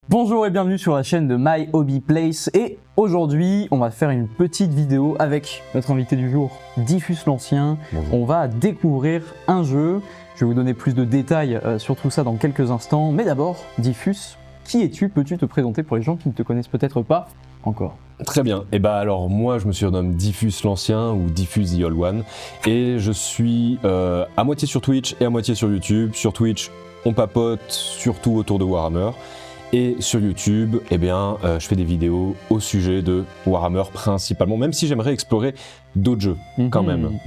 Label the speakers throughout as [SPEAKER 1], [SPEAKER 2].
[SPEAKER 1] Bonjour et bienvenue sur la chaîne de My Hobby Place et aujourd'hui on va faire une petite vidéo avec notre invité du jour, Diffus l'Ancien. On va découvrir un jeu, je vais vous donner plus de détails sur tout ça dans quelques instants, mais d'abord Diffus, qui es-tu? Peux-tu te présenter pour les gens qui ne te connaissent peut-être pas encore?
[SPEAKER 2] Très bien, et bah alors moi je me surnomme Diffus l'Ancien ou Diffus the Old One et je suis à moitié sur Twitch et à moitié sur YouTube. Sur Twitch on papote surtout autour de Warhammer. Et sur YouTube, je fais des vidéos au sujet de Warhammer principalement, même si j'aimerais explorer d'autres jeux quand même.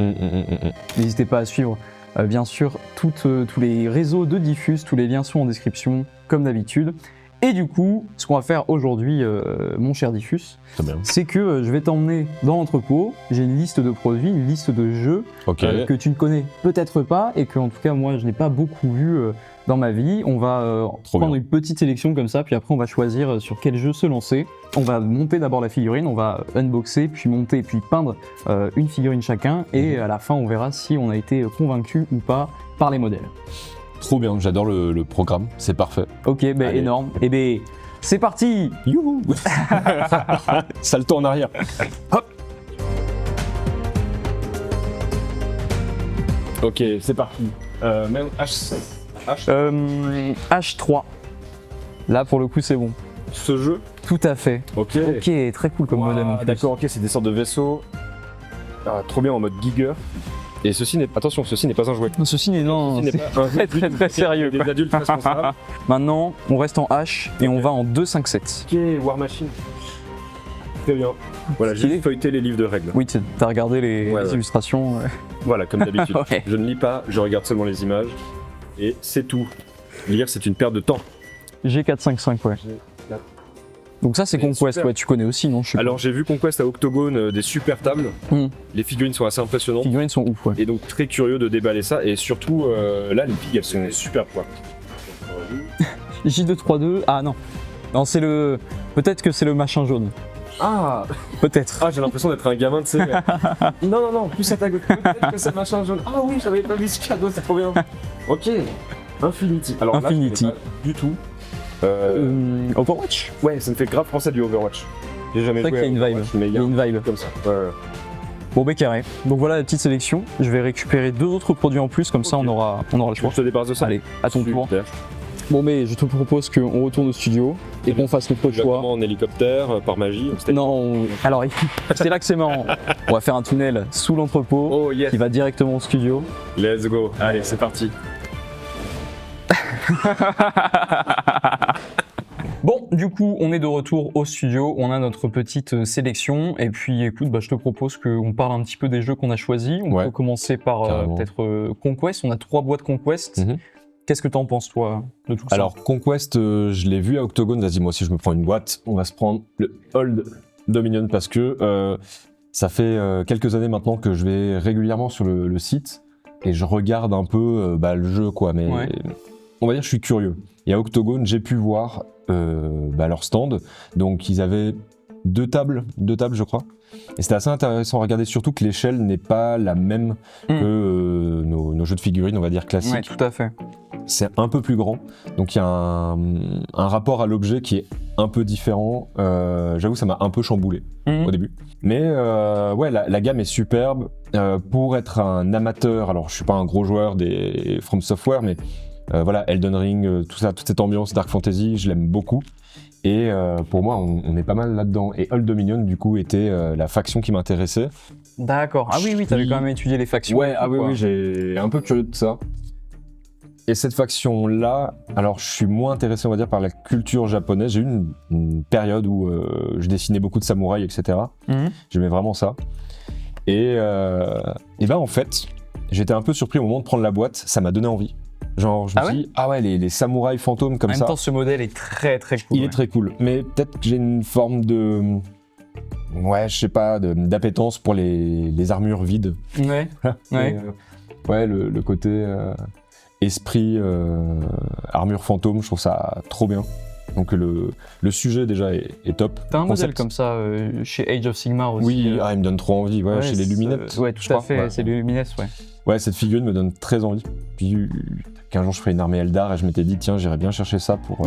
[SPEAKER 1] N'hésitez pas à suivre bien sûr tous les réseaux de Diffus, tous les liens sont en description comme d'habitude. Et du coup, ce qu'on va faire aujourd'hui, mon cher Diffus, c'est que je vais t'emmener dans l'entrepôt. J'ai une liste de produits, une liste de jeux que tu ne connais peut-être pas et que en tout cas moi je n'ai pas beaucoup vu dans ma vie. On va prendre une petite sélection comme ça, puis après on va choisir sur quel jeu se lancer. On va monter d'abord la figurine, on va unboxer, puis monter, puis peindre une figurine chacun. Et à la fin on verra si on a été convaincu ou pas par les modèles.
[SPEAKER 2] Trop bien, j'adore le programme, c'est parfait.
[SPEAKER 1] Ok, énorme. Et c'est parti.
[SPEAKER 2] Youhou. Salto en arrière. Hop. Ok, c'est parti. Même
[SPEAKER 1] H3. Là pour le coup c'est bon.
[SPEAKER 2] Ce jeu?
[SPEAKER 1] Tout à fait.
[SPEAKER 2] Ok,
[SPEAKER 1] très cool comme modèle en plus.
[SPEAKER 2] D'accord, ok, c'est des sortes de vaisseaux. Trop bien en mode Giger. Et ceci n'est pas un jouet.
[SPEAKER 1] Ceci n'est pas très sérieux.
[SPEAKER 2] Des adultes responsables.
[SPEAKER 1] Maintenant, on reste en H et on va en 2.5.7.
[SPEAKER 2] Ok, War Machine. Très bien. Voilà, j'ai feuilleté les livres de règles.
[SPEAKER 1] Oui, t'as regardé les illustrations.
[SPEAKER 2] Voilà, comme d'habitude.
[SPEAKER 1] Okay.
[SPEAKER 2] Je ne lis pas, je regarde seulement les images. Et c'est tout. Lire, c'est une perte de temps.
[SPEAKER 1] G455, ouais. Donc ça c'est Conquest, super. Ouais, tu connais aussi, non?
[SPEAKER 2] Alors j'ai vu Conquest à Octogone, des super tables. Les figurines sont assez impressionnantes.
[SPEAKER 1] Les figurines sont ouf, ouais.
[SPEAKER 2] Et donc très curieux de déballer ça. Et surtout, là, les figues, elles sont super quoi.
[SPEAKER 1] J232, ah non. Non, c'est le... Peut-être que c'est le machin jaune.
[SPEAKER 2] Ah.
[SPEAKER 1] Peut-être.
[SPEAKER 2] Ah, j'ai l'impression d'être un gamin, tu sais. non, plus à ta gauche. Peut-être que c'est le machin jaune. Ah oui, j'avais pas vu ce cadeau, c'est trop bien. Ok. Infinity. Alors
[SPEAKER 1] Infinity.
[SPEAKER 2] Là, je connais pas du tout.
[SPEAKER 1] Overwatch?
[SPEAKER 2] Ouais, ça me fait grave français du Overwatch. J'ai jamais joué.
[SPEAKER 1] C'est vrai qu'il y a une vibe.
[SPEAKER 2] Mais
[SPEAKER 1] il y a une vibe.
[SPEAKER 2] Comme ça. Ouais.
[SPEAKER 1] Bon, carré. Donc voilà la petite sélection. Je vais récupérer 2 autres produits en plus, comme ça on aura le choix.
[SPEAKER 2] Je te débarrasse de ça.
[SPEAKER 1] Allez, à ton tour. Bon, mais je te propose qu'on retourne au studio et qu'on fasse notre choix.
[SPEAKER 2] En hélicoptère, par magie.
[SPEAKER 1] Non, alors c'est là que c'est marrant. On va faire un tunnel sous l'entrepôt qui va directement au studio.
[SPEAKER 2] Let's go. Allez, c'est parti.
[SPEAKER 1] Bon, du coup, on est de retour au studio, on a notre petite sélection, et puis écoute, je te propose qu'on parle un petit peu des jeux qu'on a choisis. On peut commencer par peut-être Conquest, on a 3 boîtes Conquest. Qu'est-ce que t'en penses, toi, de tout ça?
[SPEAKER 2] Alors, Conquest, je l'ai vu à Octogone, vas-y, moi aussi je me prends une boîte. On va se prendre le Old Dominion parce que ça fait quelques années maintenant que je vais régulièrement sur le site et je regarde un peu le jeu, quoi, mais on va dire que je suis curieux. Et à Octogone, j'ai pu voir leur stand. Donc, ils avaient deux tables, je crois. Et c'était assez intéressant à regarder, surtout que l'échelle n'est pas la même que nos jeux de figurines, on va dire classiques.
[SPEAKER 1] Oui, tout à fait.
[SPEAKER 2] C'est un peu plus grand. Donc, il y a un rapport à l'objet qui est un peu différent. J'avoue, ça m'a un peu chamboulé au début. Mais la gamme est superbe. Pour être un amateur, alors je suis pas un gros joueur des From Software, mais Elden Ring, tout ça, toute cette ambiance Dark Fantasy, je l'aime beaucoup. Et pour moi, on est pas mal là-dedans. Et Old Dominion, du coup, était la faction qui m'intéressait.
[SPEAKER 1] D'accord. Ah oui, t'avais quand même étudié les factions.
[SPEAKER 2] Ouais, oui, j'ai un peu curieux de ça. Et cette faction-là, alors je suis moins intéressé, on va dire, par la culture japonaise. J'ai eu une période où je dessinais beaucoup de samouraïs, etc. J'aimais vraiment ça. Et en fait, j'étais un peu surpris au moment de prendre la boîte. Ça m'a donné envie. Genre, je me suis dit, les samouraïs fantômes comme ça.
[SPEAKER 1] En même temps, ce modèle est très très cool.
[SPEAKER 2] Il est très cool. Mais peut-être que j'ai une forme de... Ouais, je sais pas, d'appétence pour les armures vides.
[SPEAKER 1] Ouais.
[SPEAKER 2] Le côté esprit, armure fantôme, je trouve ça trop bien. Donc le sujet déjà est top.
[SPEAKER 1] T'as un modèle comme ça chez Age of Sigmar aussi.
[SPEAKER 2] Oui, il me donne trop envie, chez les Luminettes.
[SPEAKER 1] Ouais, tout à fait, c'est les Luminettes,
[SPEAKER 2] Ouais, cette figurine me donne très envie. Puis qu'un jour je ferai une armée Eldar et je m'étais dit tiens, j'irais bien chercher ça pour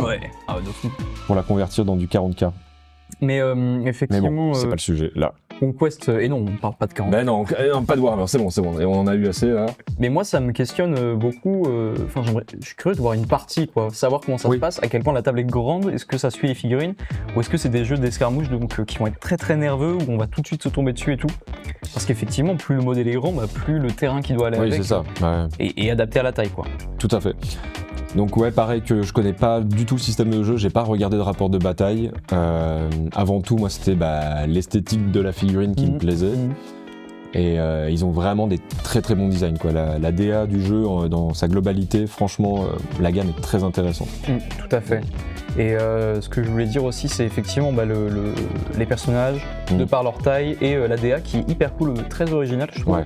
[SPEAKER 2] la convertir dans du 40K.
[SPEAKER 1] Mais effectivement,
[SPEAKER 2] Mais bon, c'est pas le sujet là.
[SPEAKER 1] Conquest, et non, on parle pas de 40.
[SPEAKER 2] Ben non, pas de Warhammer, c'est bon, et on en a eu assez là.
[SPEAKER 1] Mais moi, ça me questionne beaucoup. Enfin, je suis curieux de voir une partie, quoi. Savoir comment ça se passe, à quel point la table est grande, est-ce que ça suit les figurines, ou est-ce que c'est des jeux d'escarmouche donc qui vont être très très nerveux, où on va tout de suite se tomber dessus et tout. Parce qu'effectivement, plus le modèle est grand, bah, plus le terrain qui doit aller avec.
[SPEAKER 2] Oui, c'est ça. Ouais.
[SPEAKER 1] Et adapté à la taille, quoi.
[SPEAKER 2] Tout à fait. Donc ouais, pareil que je connais pas du tout le système de jeu, j'ai pas regardé de rapport de bataille. Avant tout, moi c'était l'esthétique de la figurine qui me plaisait. Et ils ont vraiment des très très bons designs, quoi. La DA du jeu dans sa globalité, franchement, la gamme est très intéressante.
[SPEAKER 1] Tout à fait. Et ce que je voulais dire aussi, c'est effectivement les personnages, de par leur taille, et la DA qui est hyper cool, très originale, je trouve.
[SPEAKER 2] Ouais.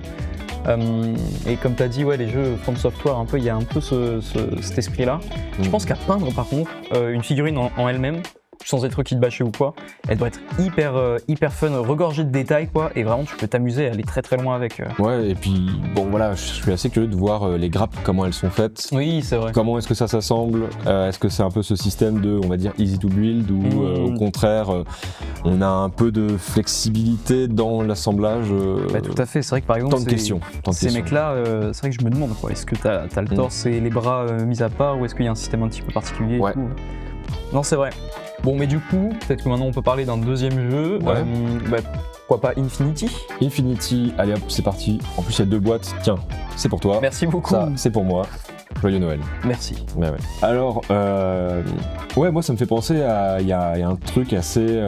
[SPEAKER 1] Et comme tu as dit, les jeux From Software, il y a un peu cet esprit-là. Je pense qu'à peindre, par contre, une figurine en elle-même, sans être kitbashée ou quoi, elle doit être hyper fun, regorgée de détails, quoi, et vraiment tu peux t'amuser à aller très très loin avec.
[SPEAKER 2] Ouais, et puis bon voilà, je suis assez curieux de voir les grappes, comment elles sont faites.
[SPEAKER 1] Oui, c'est vrai.
[SPEAKER 2] Comment est-ce que ça s'assemble, est-ce que c'est un peu ce système de, on va dire, easy to build, ou au contraire, on a un peu de flexibilité dans l'assemblage.
[SPEAKER 1] Tout à fait, c'est vrai que par exemple, ces mecs-là, c'est vrai que je me demande, quoi, est-ce que t'as le torse et les bras mis à part, ou est-ce qu'il y a un système un petit peu particulier et tout. Non, c'est vrai. Bon, mais du coup, peut-être que maintenant on peut parler d'un deuxième jeu. Pourquoi pas Infinity ?
[SPEAKER 2] Infinity, allez hop, c'est parti. En plus, il y a 2 boîtes. Tiens, c'est pour toi.
[SPEAKER 1] Merci beaucoup.
[SPEAKER 2] Ça, c'est pour moi. Joyeux Noël.
[SPEAKER 1] Merci.
[SPEAKER 2] Ouais. Alors, moi, ça me fait penser à. Il y a un truc assez.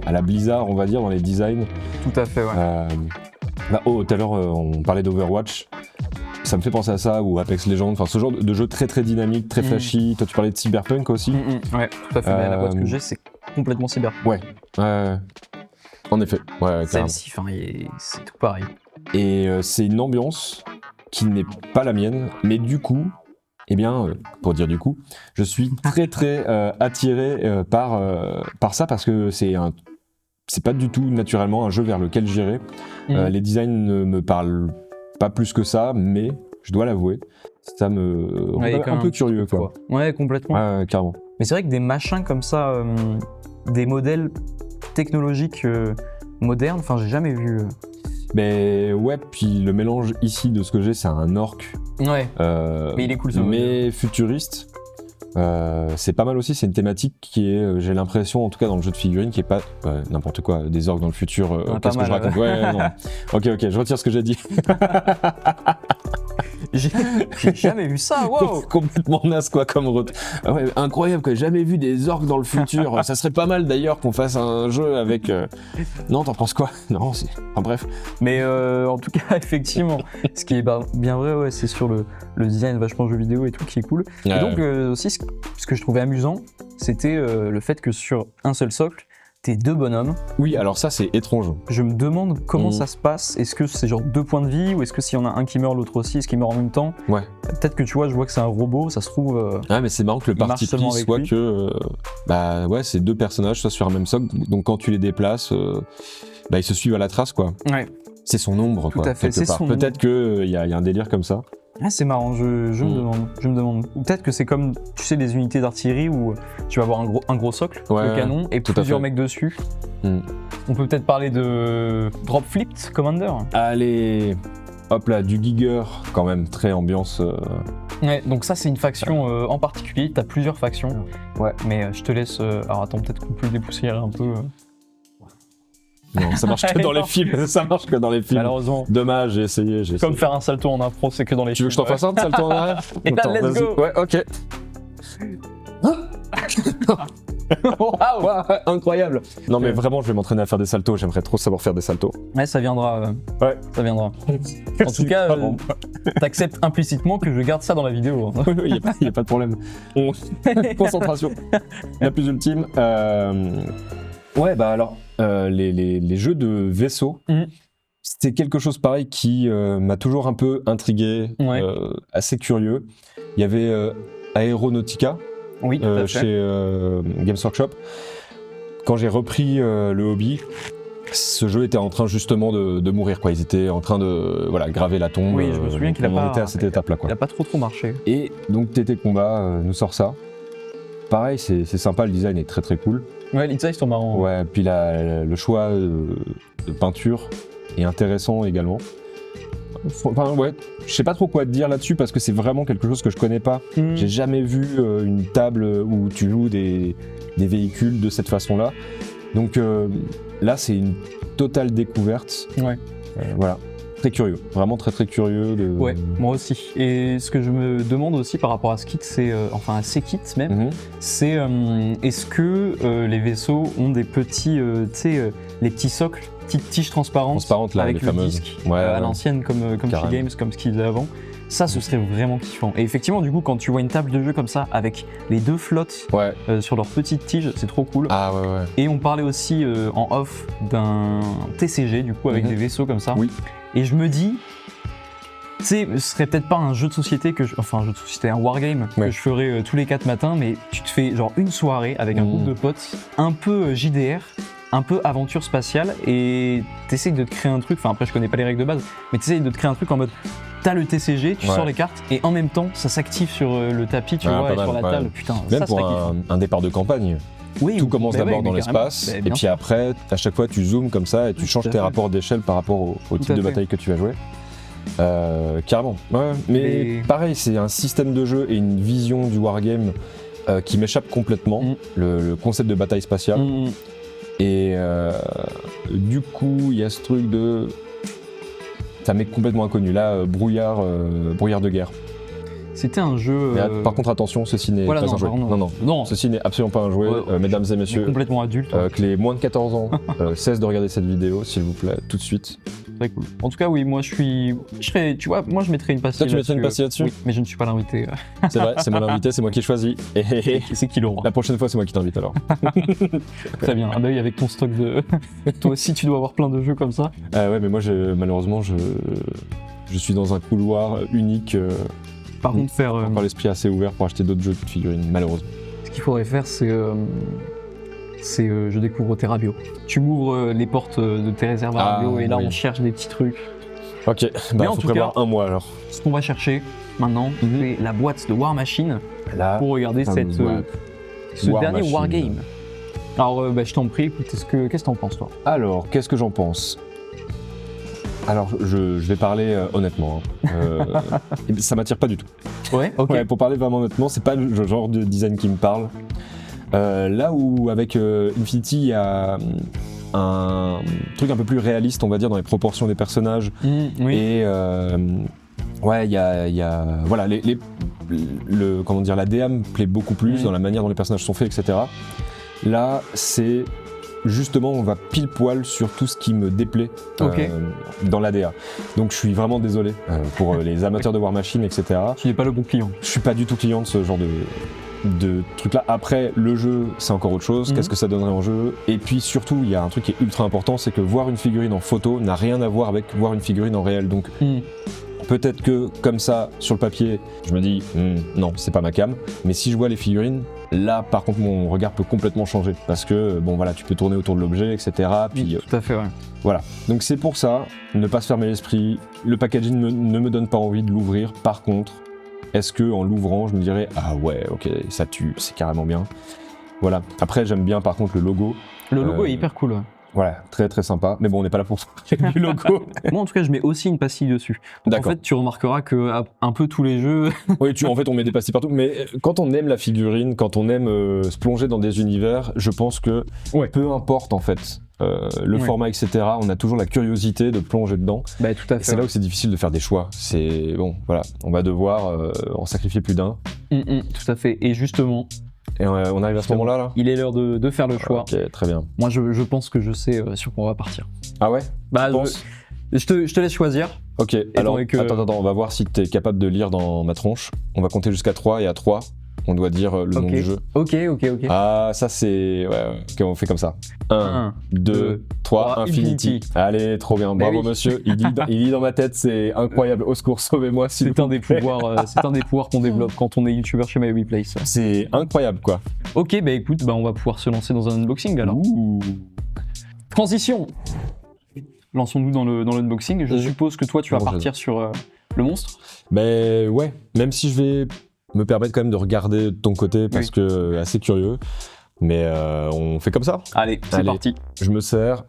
[SPEAKER 2] À la Blizzard, on va dire, dans les designs.
[SPEAKER 1] Tout à fait, ouais.
[SPEAKER 2] Tout à l'heure, on parlait d'Overwatch. Ça me fait penser à ça, ou Apex Legends, enfin ce genre de jeu très très dynamique, très flashy. Toi tu parlais de Cyberpunk aussi.
[SPEAKER 1] Ouais, tout à fait. La boîte que j'ai, c'est complètement Cyberpunk.
[SPEAKER 2] Ouais, en effet. Ouais,
[SPEAKER 1] celle-ci, c'est tout pareil.
[SPEAKER 2] Et c'est une ambiance qui n'est pas la mienne, mais du coup, pour dire du coup, je suis très très attiré par ça, parce que c'est pas du tout naturellement un jeu vers lequel j'irai. Les designs ne me parlent pas plus que ça, mais je dois l'avouer, ça me rend un peu curieux, quoi.
[SPEAKER 1] Ouais, complètement.
[SPEAKER 2] Ouais, carrément.
[SPEAKER 1] Mais c'est vrai que des machins comme ça, des modèles technologiques modernes, j'ai jamais vu.
[SPEAKER 2] Mais ouais, puis le mélange ici de ce que j'ai, c'est un orc.
[SPEAKER 1] Ouais. Mais il est cool, ça.
[SPEAKER 2] Mais futuriste. C'est pas mal aussi, c'est une thématique qui est, j'ai l'impression, en tout cas dans le jeu de figurines, qui est pas n'importe quoi, des orques dans le futur, qu'est-ce que je raconte ? Ouais, non. Ok, je retire ce que j'ai dit.
[SPEAKER 1] J'ai jamais vu ça, wow.
[SPEAKER 2] Complètement naze, quoi, comme incroyable, quoi, jamais vu des orques dans le futur. Ça serait pas mal d'ailleurs qu'on fasse un jeu avec... Non, t'en penses quoi ? Non, bref.
[SPEAKER 1] Mais en tout cas, effectivement, ce qui est bien vrai, c'est sur le design vachement jeu vidéo et tout, qui est cool. Et donc aussi, ce que je trouvais amusant, c'était le fait que sur un seul socle, t'es 2 bonhommes.
[SPEAKER 2] Oui, alors ça, c'est étrange.
[SPEAKER 1] Je me demande comment ça se passe. Est-ce que c'est genre 2 points de vie, ou est-ce que s'il y en a un qui meurt, l'autre aussi, est-ce qu'il meurt en même temps ?
[SPEAKER 2] Ouais.
[SPEAKER 1] Peut-être que je vois que c'est un robot, ça se trouve...
[SPEAKER 2] mais c'est marrant que le parti pris soit que... c'est 2 personnages, soit sur un même socle, donc quand tu les déplaces, ils se suivent à la trace, quoi.
[SPEAKER 1] Ouais.
[SPEAKER 2] C'est son ombre,
[SPEAKER 1] tout
[SPEAKER 2] quoi,
[SPEAKER 1] à fait,
[SPEAKER 2] quelque part. Peut-être qu'il y a un délire comme ça.
[SPEAKER 1] Ah, c'est marrant, je me demande. Ou peut-être que c'est comme, tu sais, les unités d'artillerie où tu vas avoir un gros socle, le canon, et plusieurs mecs dessus. On peut peut-être parler de Drop Flipped Commander.
[SPEAKER 2] Allez, hop là, du Giger, quand même, très ambiance...
[SPEAKER 1] Ouais, donc ça c'est une faction en particulier, t'as plusieurs factions. Ouais. Mais je te laisse... alors attends, peut-être qu'on peut le dépoussiérer un peu...
[SPEAKER 2] Non, ça marche que dans les films,
[SPEAKER 1] Malheureusement.
[SPEAKER 2] Dommage, j'ai essayé.
[SPEAKER 1] Comme faire un salto en impro, c'est que dans les films.
[SPEAKER 2] Tu veux que je t'en fasse un de salto en arrière ?
[SPEAKER 1] Et là, let's go.
[SPEAKER 2] Ouais, ok. Wow, incroyable. Non mais vraiment, je vais m'entraîner à faire des saltos, j'aimerais trop savoir faire des saltos.
[SPEAKER 1] Ouais, ça viendra.
[SPEAKER 2] Ouais.
[SPEAKER 1] Ça viendra. En tout cas, t'acceptes implicitement que je garde ça dans la vidéo.
[SPEAKER 2] Il n'y a pas de problème. Concentration. La plus ultime. Les jeux de vaisseaux, c'était quelque chose pareil qui m'a toujours un peu intrigué, assez curieux. Il y avait Aeronautica chez Games Workshop. Quand j'ai repris le hobby, ce jeu était en train justement de mourir, quoi. Ils étaient en train de graver la tombe.
[SPEAKER 1] Oui, je me souviens qu'il a
[SPEAKER 2] on
[SPEAKER 1] pas...
[SPEAKER 2] était à cette étape-là, quoi.
[SPEAKER 1] Il a pas trop marché.
[SPEAKER 2] Et donc TT Combat nous sort ça. Pareil, c'est sympa, le design est très très cool.
[SPEAKER 1] Ouais, les designs sont marrants.
[SPEAKER 2] Ouais, puis le choix de peinture est intéressant également. Enfin ouais, je sais pas trop quoi te dire là-dessus parce que c'est vraiment quelque chose que je connais pas. J'ai jamais vu une table où tu joues des véhicules de cette façon-là. Donc là, c'est une totale découverte.
[SPEAKER 1] Ouais.
[SPEAKER 2] Voilà. Très curieux, vraiment très très curieux.
[SPEAKER 1] Ouais, moi aussi. Et ce que je me demande aussi par rapport à ce kit, c'est, enfin à ces kits même, c'est est-ce que les vaisseaux ont des petits, tu sais, les petits socles, petites tiges transparentes
[SPEAKER 2] là,
[SPEAKER 1] avec
[SPEAKER 2] les
[SPEAKER 1] le
[SPEAKER 2] fameuses.
[SPEAKER 1] disque
[SPEAKER 2] Ouais,
[SPEAKER 1] à l'ancienne comme chez Games, comme ce qu'ils faisaient avant. Ça, ce serait vraiment kiffant. Et effectivement, du coup, quand tu vois une table de jeu comme ça, avec les deux flottes sur leurs petites tiges, c'est trop cool.
[SPEAKER 2] Ah ouais.
[SPEAKER 1] Et on parlait aussi en off d'un TCG, du coup, avec des vaisseaux comme ça.
[SPEAKER 2] Oui.
[SPEAKER 1] Et je me dis, tu sais, ce serait peut-être pas un jeu de société un wargame que je ferais tous les 4 matins, mais tu te fais genre une soirée avec un groupe de potes, un peu JDR, un peu aventure spatiale, et t'essayes de te créer un truc, enfin après je connais pas les règles de base, mais t'essayes de te créer un truc en mode, t'as le TCG, tu sors les cartes, et en même temps ça s'active sur le tapis, tu vois, et sur la table, putain,
[SPEAKER 2] même
[SPEAKER 1] ça
[SPEAKER 2] pour
[SPEAKER 1] serait kiffant.
[SPEAKER 2] un départ de campagne.
[SPEAKER 1] Oui,
[SPEAKER 2] tout commence d'abord dans l'espace, et puis après, à chaque fois, tu zoomes comme ça et tu changes tes rapports d'échelle par rapport au type de bataille que tu vas jouer. Carrément. Ouais, mais pareil, c'est un système de jeu et une vision du wargame qui m'échappe complètement, le concept de bataille spatiale. Et du coup, il y a ce truc de... Ça m'est complètement inconnu. Là, brouillard de guerre.
[SPEAKER 1] C'était un jeu.
[SPEAKER 2] Mais par contre, attention, ceci n'est pas un jouet. Non, ceci n'est absolument pas un jouet, mesdames et messieurs.
[SPEAKER 1] Complètement adulte.
[SPEAKER 2] Que les moins de 14 ans cessent de regarder cette vidéo, s'il vous plaît, tout de suite.
[SPEAKER 1] Très cool. En tout cas, oui, moi je serais, tu vois, moi je mettrais une pastille.
[SPEAKER 2] Toi, tu mettrais une pastille là-dessus ?
[SPEAKER 1] Oui, mais je ne suis pas l'invité.
[SPEAKER 2] C'est vrai, c'est moi l'invité, c'est moi qui choisis. Et
[SPEAKER 1] c'est qui l'aura ?
[SPEAKER 2] La prochaine fois, c'est moi qui t'invite alors.
[SPEAKER 1] Très bien. Ah bah oui, avec ton stock de. Toi aussi, tu dois avoir plein de jeux comme ça.
[SPEAKER 2] Ouais, mais moi, malheureusement, je suis dans un couloir unique.
[SPEAKER 1] Par contre, faire.
[SPEAKER 2] Par l'esprit assez ouvert pour acheter d'autres jeux de figurines, malheureusement.
[SPEAKER 1] Ce qu'il faudrait faire, c'est je découvre Terrabio. Tu m'ouvres les portes de tes réserves à Terrabio et là on cherche des petits trucs.
[SPEAKER 2] Ok, bah faut prévoir un mois alors.
[SPEAKER 1] Ce qu'on va chercher maintenant, c'est la boîte de War Machine pour regarder ce dernier Wargame. Alors je t'en prie, écoute, qu'est-ce que t'en penses toi ?
[SPEAKER 2] Alors, qu'est-ce que j'en pense ? Alors, je vais parler honnêtement. Ça m'attire pas du tout.
[SPEAKER 1] Ouais, ok.
[SPEAKER 2] Ouais, pour parler vraiment honnêtement, c'est pas le genre de design qui me parle. Là où avec Infinity, il y a un truc un peu plus réaliste, on va dire, dans les proportions des personnages. Et il y a voilà, comment dire, la DA me plaît beaucoup plus dans la manière dont les personnages sont faits, etc. Là, c'est justement, on va pile poil sur tout ce qui me déplaît dans l'ADA. Donc je suis vraiment désolé pour les amateurs de War Machine, etc.
[SPEAKER 1] Tu n'es pas le bon client.
[SPEAKER 2] Je suis pas du tout client de ce genre de truc-là. Après, le jeu, c'est encore autre chose. Qu'est-ce que ça donnerait en jeu ? Et puis surtout, il y a un truc qui est ultra important, c'est que voir une figurine en photo n'a rien à voir avec voir une figurine en réel. Donc peut-être que comme ça, sur le papier, je me dis non, c'est pas ma cam. Mais si je vois les figurines, là, par contre, mon regard peut complètement changer parce que bon, voilà, tu peux tourner autour de l'objet, etc. Puis
[SPEAKER 1] tout à fait, ouais.
[SPEAKER 2] Voilà. Donc c'est pour ça, ne pas se fermer l'esprit. Le packaging ne me donne pas envie de l'ouvrir. Par contre, est-ce que en l'ouvrant, je me dirais ah ouais, ok, ça tue, c'est carrément bien. Voilà. Après, j'aime bien par contre le logo.
[SPEAKER 1] Le logo est hyper cool. Ouais.
[SPEAKER 2] Voilà, très très sympa. Mais bon, on n'est pas là pour parler du logo.
[SPEAKER 1] Moi, en tout cas, je mets aussi une pastille dessus. Donc, en fait, tu remarqueras que un peu tous les jeux.
[SPEAKER 2] Oui, en fait, on met des pastilles partout. Mais quand on aime la figurine, quand on aime se plonger dans des univers, je pense que peu importe en fait le format, etc. On a toujours la curiosité de plonger dedans.
[SPEAKER 1] Bah, tout à fait.
[SPEAKER 2] C'est là où c'est difficile de faire des choix. C'est bon, voilà, on va devoir en sacrifier plus d'un.
[SPEAKER 1] Tout à fait. Et justement.
[SPEAKER 2] Et on arrive à ce moment-là, là ?
[SPEAKER 1] Il est l'heure de faire le choix.
[SPEAKER 2] Ok, très bien.
[SPEAKER 1] Moi, je pense que je sais sur quoi on va partir.
[SPEAKER 2] Ah ouais ?
[SPEAKER 1] Bah, je te laisse choisir.
[SPEAKER 2] Ok, alors attends, on va voir si t'es capable de lire dans ma tronche. On va compter jusqu'à 3 et à 3, on doit dire le nom du jeu.
[SPEAKER 1] Ok.
[SPEAKER 2] Ah, ça c'est... Ouais, ok, on fait comme ça. 1, 2, 3, Infinity. Allez, trop bien, bravo monsieur. Il lit dans ma tête, c'est incroyable. Au secours, sauvez-moi s'il vous plaît.
[SPEAKER 1] C'est un des pouvoirs qu'on développe quand on est youtubeur chez MyWePlace.
[SPEAKER 2] C'est incroyable, quoi.
[SPEAKER 1] Ok, bah écoute, on va pouvoir se lancer dans un unboxing alors.
[SPEAKER 2] Ouh.
[SPEAKER 1] Transition. Lançons-nous dans l'unboxing. Je suppose que toi, tu vas
[SPEAKER 2] Bon,
[SPEAKER 1] partir sur le monstre.
[SPEAKER 2] Ben ouais, même si je vais me permettre quand même de regarder de ton côté parce que assez curieux. Mais on fait comme ça.
[SPEAKER 1] Allez, c'est parti.
[SPEAKER 2] Je me sers.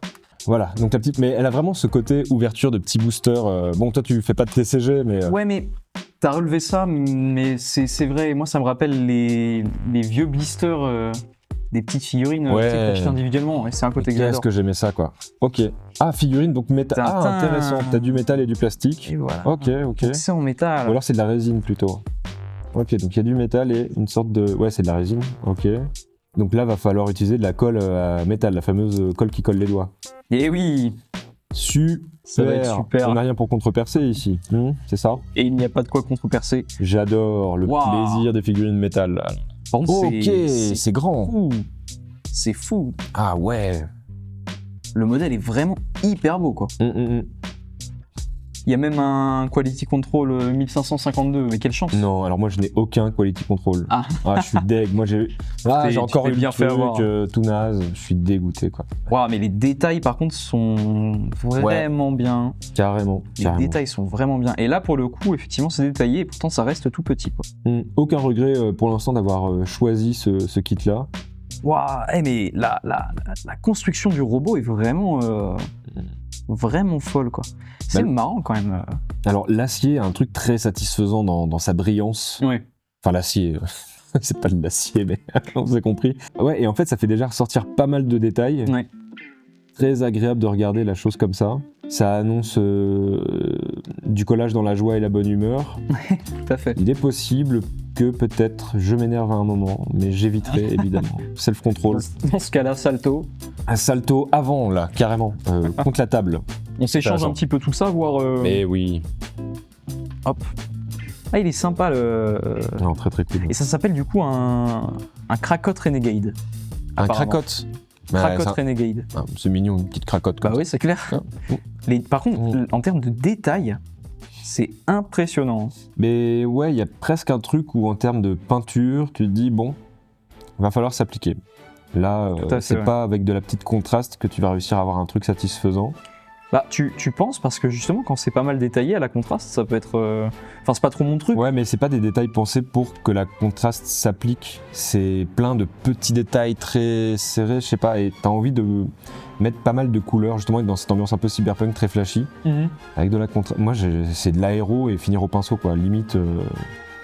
[SPEAKER 2] Voilà, donc la petite, mais elle a vraiment ce côté ouverture de petits boosters. Bon, toi, tu fais pas de TCG, mais.
[SPEAKER 1] Ouais, mais t'as relevé ça, mais c'est vrai. Moi, ça me rappelle les vieux blisters des petites figurines
[SPEAKER 2] Ouais.
[SPEAKER 1] que t'achètes individuellement. Ouais, c'est un côté que
[SPEAKER 2] Qu'est-ce
[SPEAKER 1] j'adore.
[SPEAKER 2] que j'aimais ça, quoi. Ok. Ah, figurine, donc métal. Ah,
[SPEAKER 1] Tintin.
[SPEAKER 2] intéressant. T'as du métal et du plastique.
[SPEAKER 1] Et voilà.
[SPEAKER 2] Ok.
[SPEAKER 1] Donc, c'est en métal.
[SPEAKER 2] Ou alors c'est de la résine plutôt. Ok, donc il y a du métal et une sorte de. Ouais, c'est de la résine. Ok. Donc là, va falloir utiliser de la colle à métal, la fameuse colle qui colle les doigts.
[SPEAKER 1] Et oui.
[SPEAKER 2] Super.
[SPEAKER 1] Ça va être super.
[SPEAKER 2] On n'a rien pour contrepercer ici. C'est ça.
[SPEAKER 1] Et il n'y a pas de quoi contrepercer.
[SPEAKER 2] J'adore le
[SPEAKER 1] Wow.
[SPEAKER 2] plaisir des figurines métal.
[SPEAKER 1] Par contre,
[SPEAKER 2] Ok, c'est grand.
[SPEAKER 1] fou. C'est fou.
[SPEAKER 2] Ah ouais.
[SPEAKER 1] Le modèle est vraiment hyper beau, quoi. Il y a même un quality control 1552, mais quelle chance.
[SPEAKER 2] Non, alors moi je n'ai aucun quality control.
[SPEAKER 1] Ah.
[SPEAKER 2] Je suis deg. Moi j'ai
[SPEAKER 1] Tu
[SPEAKER 2] encore
[SPEAKER 1] t'es
[SPEAKER 2] eu
[SPEAKER 1] bien
[SPEAKER 2] bien
[SPEAKER 1] fait avoir.
[SPEAKER 2] tout naze. Je suis dégoûté quoi.
[SPEAKER 1] Waouh, mais les détails par contre sont vraiment bien.
[SPEAKER 2] Carrément.
[SPEAKER 1] Les détails sont vraiment bien. Et là pour le coup, effectivement, c'est détaillé et pourtant ça reste tout petit, quoi.
[SPEAKER 2] Aucun regret pour l'instant d'avoir choisi ce kit là.
[SPEAKER 1] Waouh, mais la construction du robot est vraiment vraiment folle, quoi. C'est marrant quand même.
[SPEAKER 2] Alors l'acier a un truc très satisfaisant dans sa brillance.
[SPEAKER 1] Ouais.
[SPEAKER 2] Enfin l'acier, c'est pas de l'acier mais on s'est compris. Ouais, et en fait ça fait déjà ressortir pas mal de détails.
[SPEAKER 1] Ouais.
[SPEAKER 2] Très agréable de regarder la chose comme ça. Ça annonce du collage dans la joie et la bonne humeur.
[SPEAKER 1] Tout à fait.
[SPEAKER 2] Il est possible que peut-être je m'énerve à un moment, mais j'éviterai évidemment. Self-control.
[SPEAKER 1] Dans ce cas-là, salto.
[SPEAKER 2] Un salto avant là, carrément, contre la table.
[SPEAKER 1] On s'échange un petit peu tout ça, voir...
[SPEAKER 2] Mais oui.
[SPEAKER 1] Hop. Ah, il est sympa le...
[SPEAKER 2] Non, très très cool.
[SPEAKER 1] Et ça s'appelle du coup un Krakot Renegade.
[SPEAKER 2] Un
[SPEAKER 1] apparemment.
[SPEAKER 2] Krakot.
[SPEAKER 1] Krakot Renegade.
[SPEAKER 2] C'est mignon, une petite cracotte.
[SPEAKER 1] Bah oui, c'est clair. Par contre, en termes de détails, c'est impressionnant.
[SPEAKER 2] Mais ouais, il y a presque un truc où en termes de peinture, tu te dis, bon, va falloir s'appliquer. Là, c'est pas avec de la petite contraste que tu vas réussir à avoir un truc satisfaisant.
[SPEAKER 1] Bah, tu penses, parce que justement, quand c'est pas mal détaillé à la contraste, ça peut être... Enfin, c'est pas trop mon truc.
[SPEAKER 2] Ouais, mais c'est pas des détails pensés pour que la contraste s'applique. C'est plein de petits détails très serrés, je sais pas, et t'as envie de mettre pas mal de couleurs, justement, dans cette ambiance un peu cyberpunk, très flashy, avec de la contraste. Moi, c'est de l'aéro et finir au pinceau, quoi. Limite,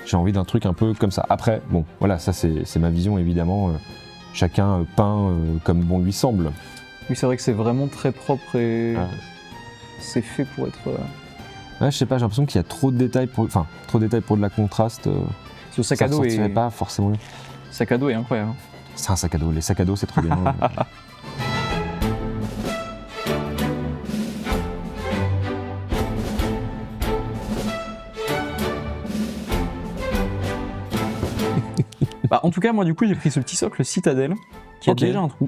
[SPEAKER 2] j'ai envie d'un truc un peu comme ça. Après, bon, voilà, ça c'est ma vision, évidemment. Chacun peint comme bon lui semble.
[SPEAKER 1] Oui, c'est vrai que c'est vraiment très propre et... C'est fait pour être...
[SPEAKER 2] Ouais, je sais pas, j'ai l'impression qu'il y a trop de détails pour de la contraste.
[SPEAKER 1] Ce sac à dos est...
[SPEAKER 2] pas forcément.
[SPEAKER 1] Le sac à dos est incroyable.
[SPEAKER 2] C'est un sac à dos, les sacs à dos c'est trop bien.
[SPEAKER 1] Bah, en tout cas, moi du coup, j'ai pris ce petit socle Citadel qui a déjà un trou.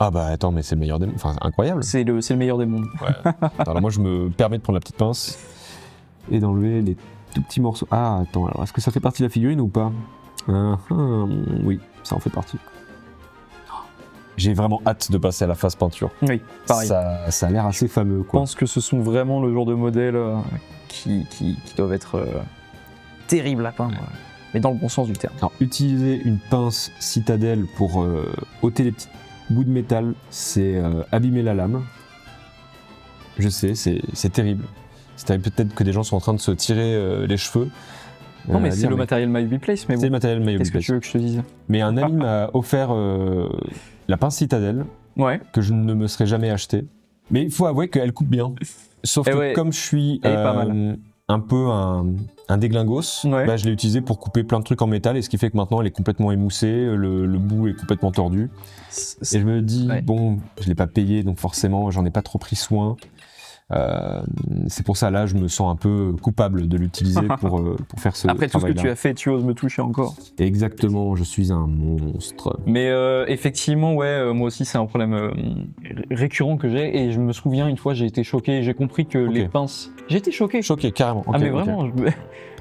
[SPEAKER 2] Ah bah attends, mais c'est le meilleur des mondes. Enfin, incroyable.
[SPEAKER 1] C'est le meilleur des mondes.
[SPEAKER 2] Ouais. Alors moi, je me permets de prendre la petite pince et d'enlever les tout petits morceaux. Ah, attends, alors est-ce que ça fait partie de la figurine ou pas? Oui, ça en fait partie. J'ai vraiment hâte de passer à la phase peinture.
[SPEAKER 1] Oui, pareil.
[SPEAKER 2] Ça a l'air assez fameux,
[SPEAKER 1] Je
[SPEAKER 2] quoi.
[SPEAKER 1] pense que ce sont vraiment le genre de modèles qui doivent être terribles à peindre, mais dans le bon sens du terme.
[SPEAKER 2] Alors, utiliser une pince Citadel pour ôter les petits bouts de métal, c'est abîmer la lame. Je sais, c'est terrible. C'est terrible. Peut-être que des gens sont en train de se tirer les cheveux.
[SPEAKER 1] Non, mais c'est le matériel My Place, mais bon.
[SPEAKER 2] C'est le matériel My
[SPEAKER 1] Qu'est-ce que
[SPEAKER 2] Place.
[SPEAKER 1] tu veux que je te dise?
[SPEAKER 2] Mais un ami m'a offert la pince Citadel, que je ne me serais jamais acheté. Mais il faut avouer qu'elle coupe bien. Sauf que comme je suis
[SPEAKER 1] pas mal.
[SPEAKER 2] un peu un déglingos, bah, je l'ai utilisé pour couper plein de trucs en métal, et ce qui fait que maintenant elle est complètement émoussée, le bout est complètement tordu. Et je me dis, bon, je l'ai pas payé, donc forcément j'en ai pas trop pris soin. C'est pour ça, là, je me sens un peu coupable de l'utiliser pour faire ce
[SPEAKER 1] Après tout ce que
[SPEAKER 2] travail-là.
[SPEAKER 1] tu as fait, tu oses me toucher encore.
[SPEAKER 2] Exactement, je suis un monstre.
[SPEAKER 1] Mais effectivement, moi aussi, c'est un problème récurrent que j'ai. Et je me souviens, une fois, j'ai été choqué. J'ai compris que les pinces... J'ai été choqué.
[SPEAKER 2] Choqué, carrément.
[SPEAKER 1] mais vraiment,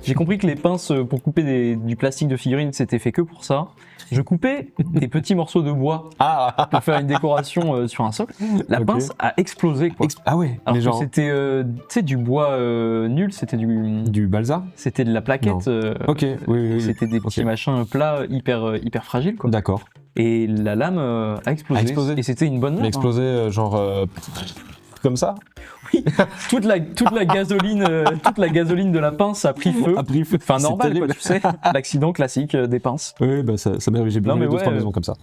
[SPEAKER 1] J'ai compris que les pinces pour couper du plastique de figurines, c'était fait que pour ça. Je coupais des petits morceaux de bois pour faire une décoration sur un socle. La
[SPEAKER 2] Ok.
[SPEAKER 1] pince a explosé, quoi.
[SPEAKER 2] Ah ouais,
[SPEAKER 1] Alors
[SPEAKER 2] mais
[SPEAKER 1] que
[SPEAKER 2] genre
[SPEAKER 1] c'était tu sais, du bois nul, c'était
[SPEAKER 2] du balsa.
[SPEAKER 1] c'était de la plaquette.
[SPEAKER 2] Ok, oui.
[SPEAKER 1] C'était des petits
[SPEAKER 2] Ok.
[SPEAKER 1] machins plats hyper fragiles, quoi.
[SPEAKER 2] D'accord.
[SPEAKER 1] Et la lame a explosé.
[SPEAKER 2] A explosé.
[SPEAKER 1] Et c'était une bonne lame.
[SPEAKER 2] Mais explosé comme ça.
[SPEAKER 1] Toute la gasoline, toute la gasoline de la pince a pris feu.
[SPEAKER 2] A pris feu.
[SPEAKER 1] Enfin
[SPEAKER 2] C'est
[SPEAKER 1] normal, quoi,
[SPEAKER 2] terrible.
[SPEAKER 1] tu sais. L'accident classique des pinces.
[SPEAKER 2] Oui, bah ça m'arrive, j'ai bien
[SPEAKER 1] Non, mais
[SPEAKER 2] vu 2-3
[SPEAKER 1] ouais,
[SPEAKER 2] maisons comme ça.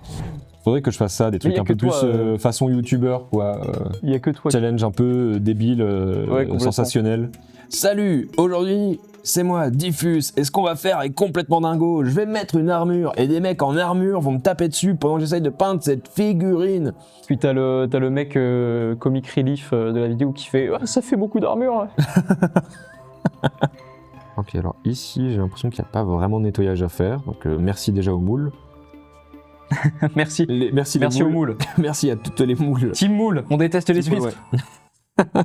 [SPEAKER 2] Faudrait que je fasse ça, des trucs
[SPEAKER 1] y a
[SPEAKER 2] un
[SPEAKER 1] que
[SPEAKER 2] peu plus
[SPEAKER 1] toi,
[SPEAKER 2] façon youtubeur, quoi.
[SPEAKER 1] Il y a que toi.
[SPEAKER 2] Challenge un peu débile,
[SPEAKER 1] complètement.
[SPEAKER 2] sensationnel. Salut, aujourd'hui, c'est moi, Diffus, et ce qu'on va faire est complètement dingo. Je vais mettre une armure, et des mecs en armure vont me taper dessus pendant que j'essaye de peindre cette figurine.
[SPEAKER 1] Puis t'as le mec comic relief de la vidéo qui fait ça fait beaucoup d'armure. Là.
[SPEAKER 2] Ok, alors ici, j'ai l'impression qu'il n'y a pas vraiment de nettoyage à faire, donc merci déjà aux moules.
[SPEAKER 1] Merci.
[SPEAKER 2] Merci les
[SPEAKER 1] Aux moules.
[SPEAKER 2] Merci à toutes les moules.
[SPEAKER 1] Team moule, on déteste les
[SPEAKER 2] Team
[SPEAKER 1] huîtres.
[SPEAKER 2] moule, ouais.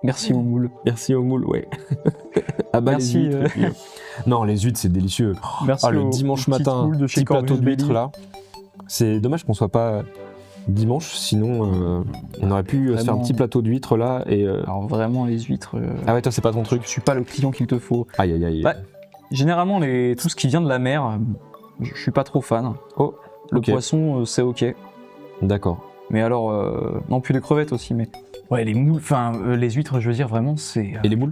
[SPEAKER 1] Merci aux moules.
[SPEAKER 2] Merci aux moules, ouais. Ah bah
[SPEAKER 1] Merci,
[SPEAKER 2] les huîtres. Et puis, non, les huîtres, c'est délicieux.
[SPEAKER 1] Merci
[SPEAKER 2] Ah, le
[SPEAKER 1] aux
[SPEAKER 2] dimanche
[SPEAKER 1] petites
[SPEAKER 2] matin,
[SPEAKER 1] moules de chez
[SPEAKER 2] petit plateau
[SPEAKER 1] Corvus
[SPEAKER 2] d'huîtres
[SPEAKER 1] Belli.
[SPEAKER 2] là. C'est dommage qu'on soit pas dimanche, sinon on aurait pu se faire un
[SPEAKER 1] Vraiment.
[SPEAKER 2] petit plateau d'huîtres là et.
[SPEAKER 1] Alors vraiment les huîtres.
[SPEAKER 2] Ah ouais, toi c'est pas ton truc.
[SPEAKER 1] Je suis pas le client qu'il te faut.
[SPEAKER 2] Aïe aïe aïe.
[SPEAKER 1] Ouais. Généralement tout ce qui vient de la mer, je suis pas trop fan.
[SPEAKER 2] Oh,
[SPEAKER 1] Le
[SPEAKER 2] ok.
[SPEAKER 1] poisson c'est ok.
[SPEAKER 2] D'accord.
[SPEAKER 1] Mais alors non plus les crevettes aussi mais. Ouais les moules, enfin les huîtres je veux dire vraiment c'est.
[SPEAKER 2] Et les moules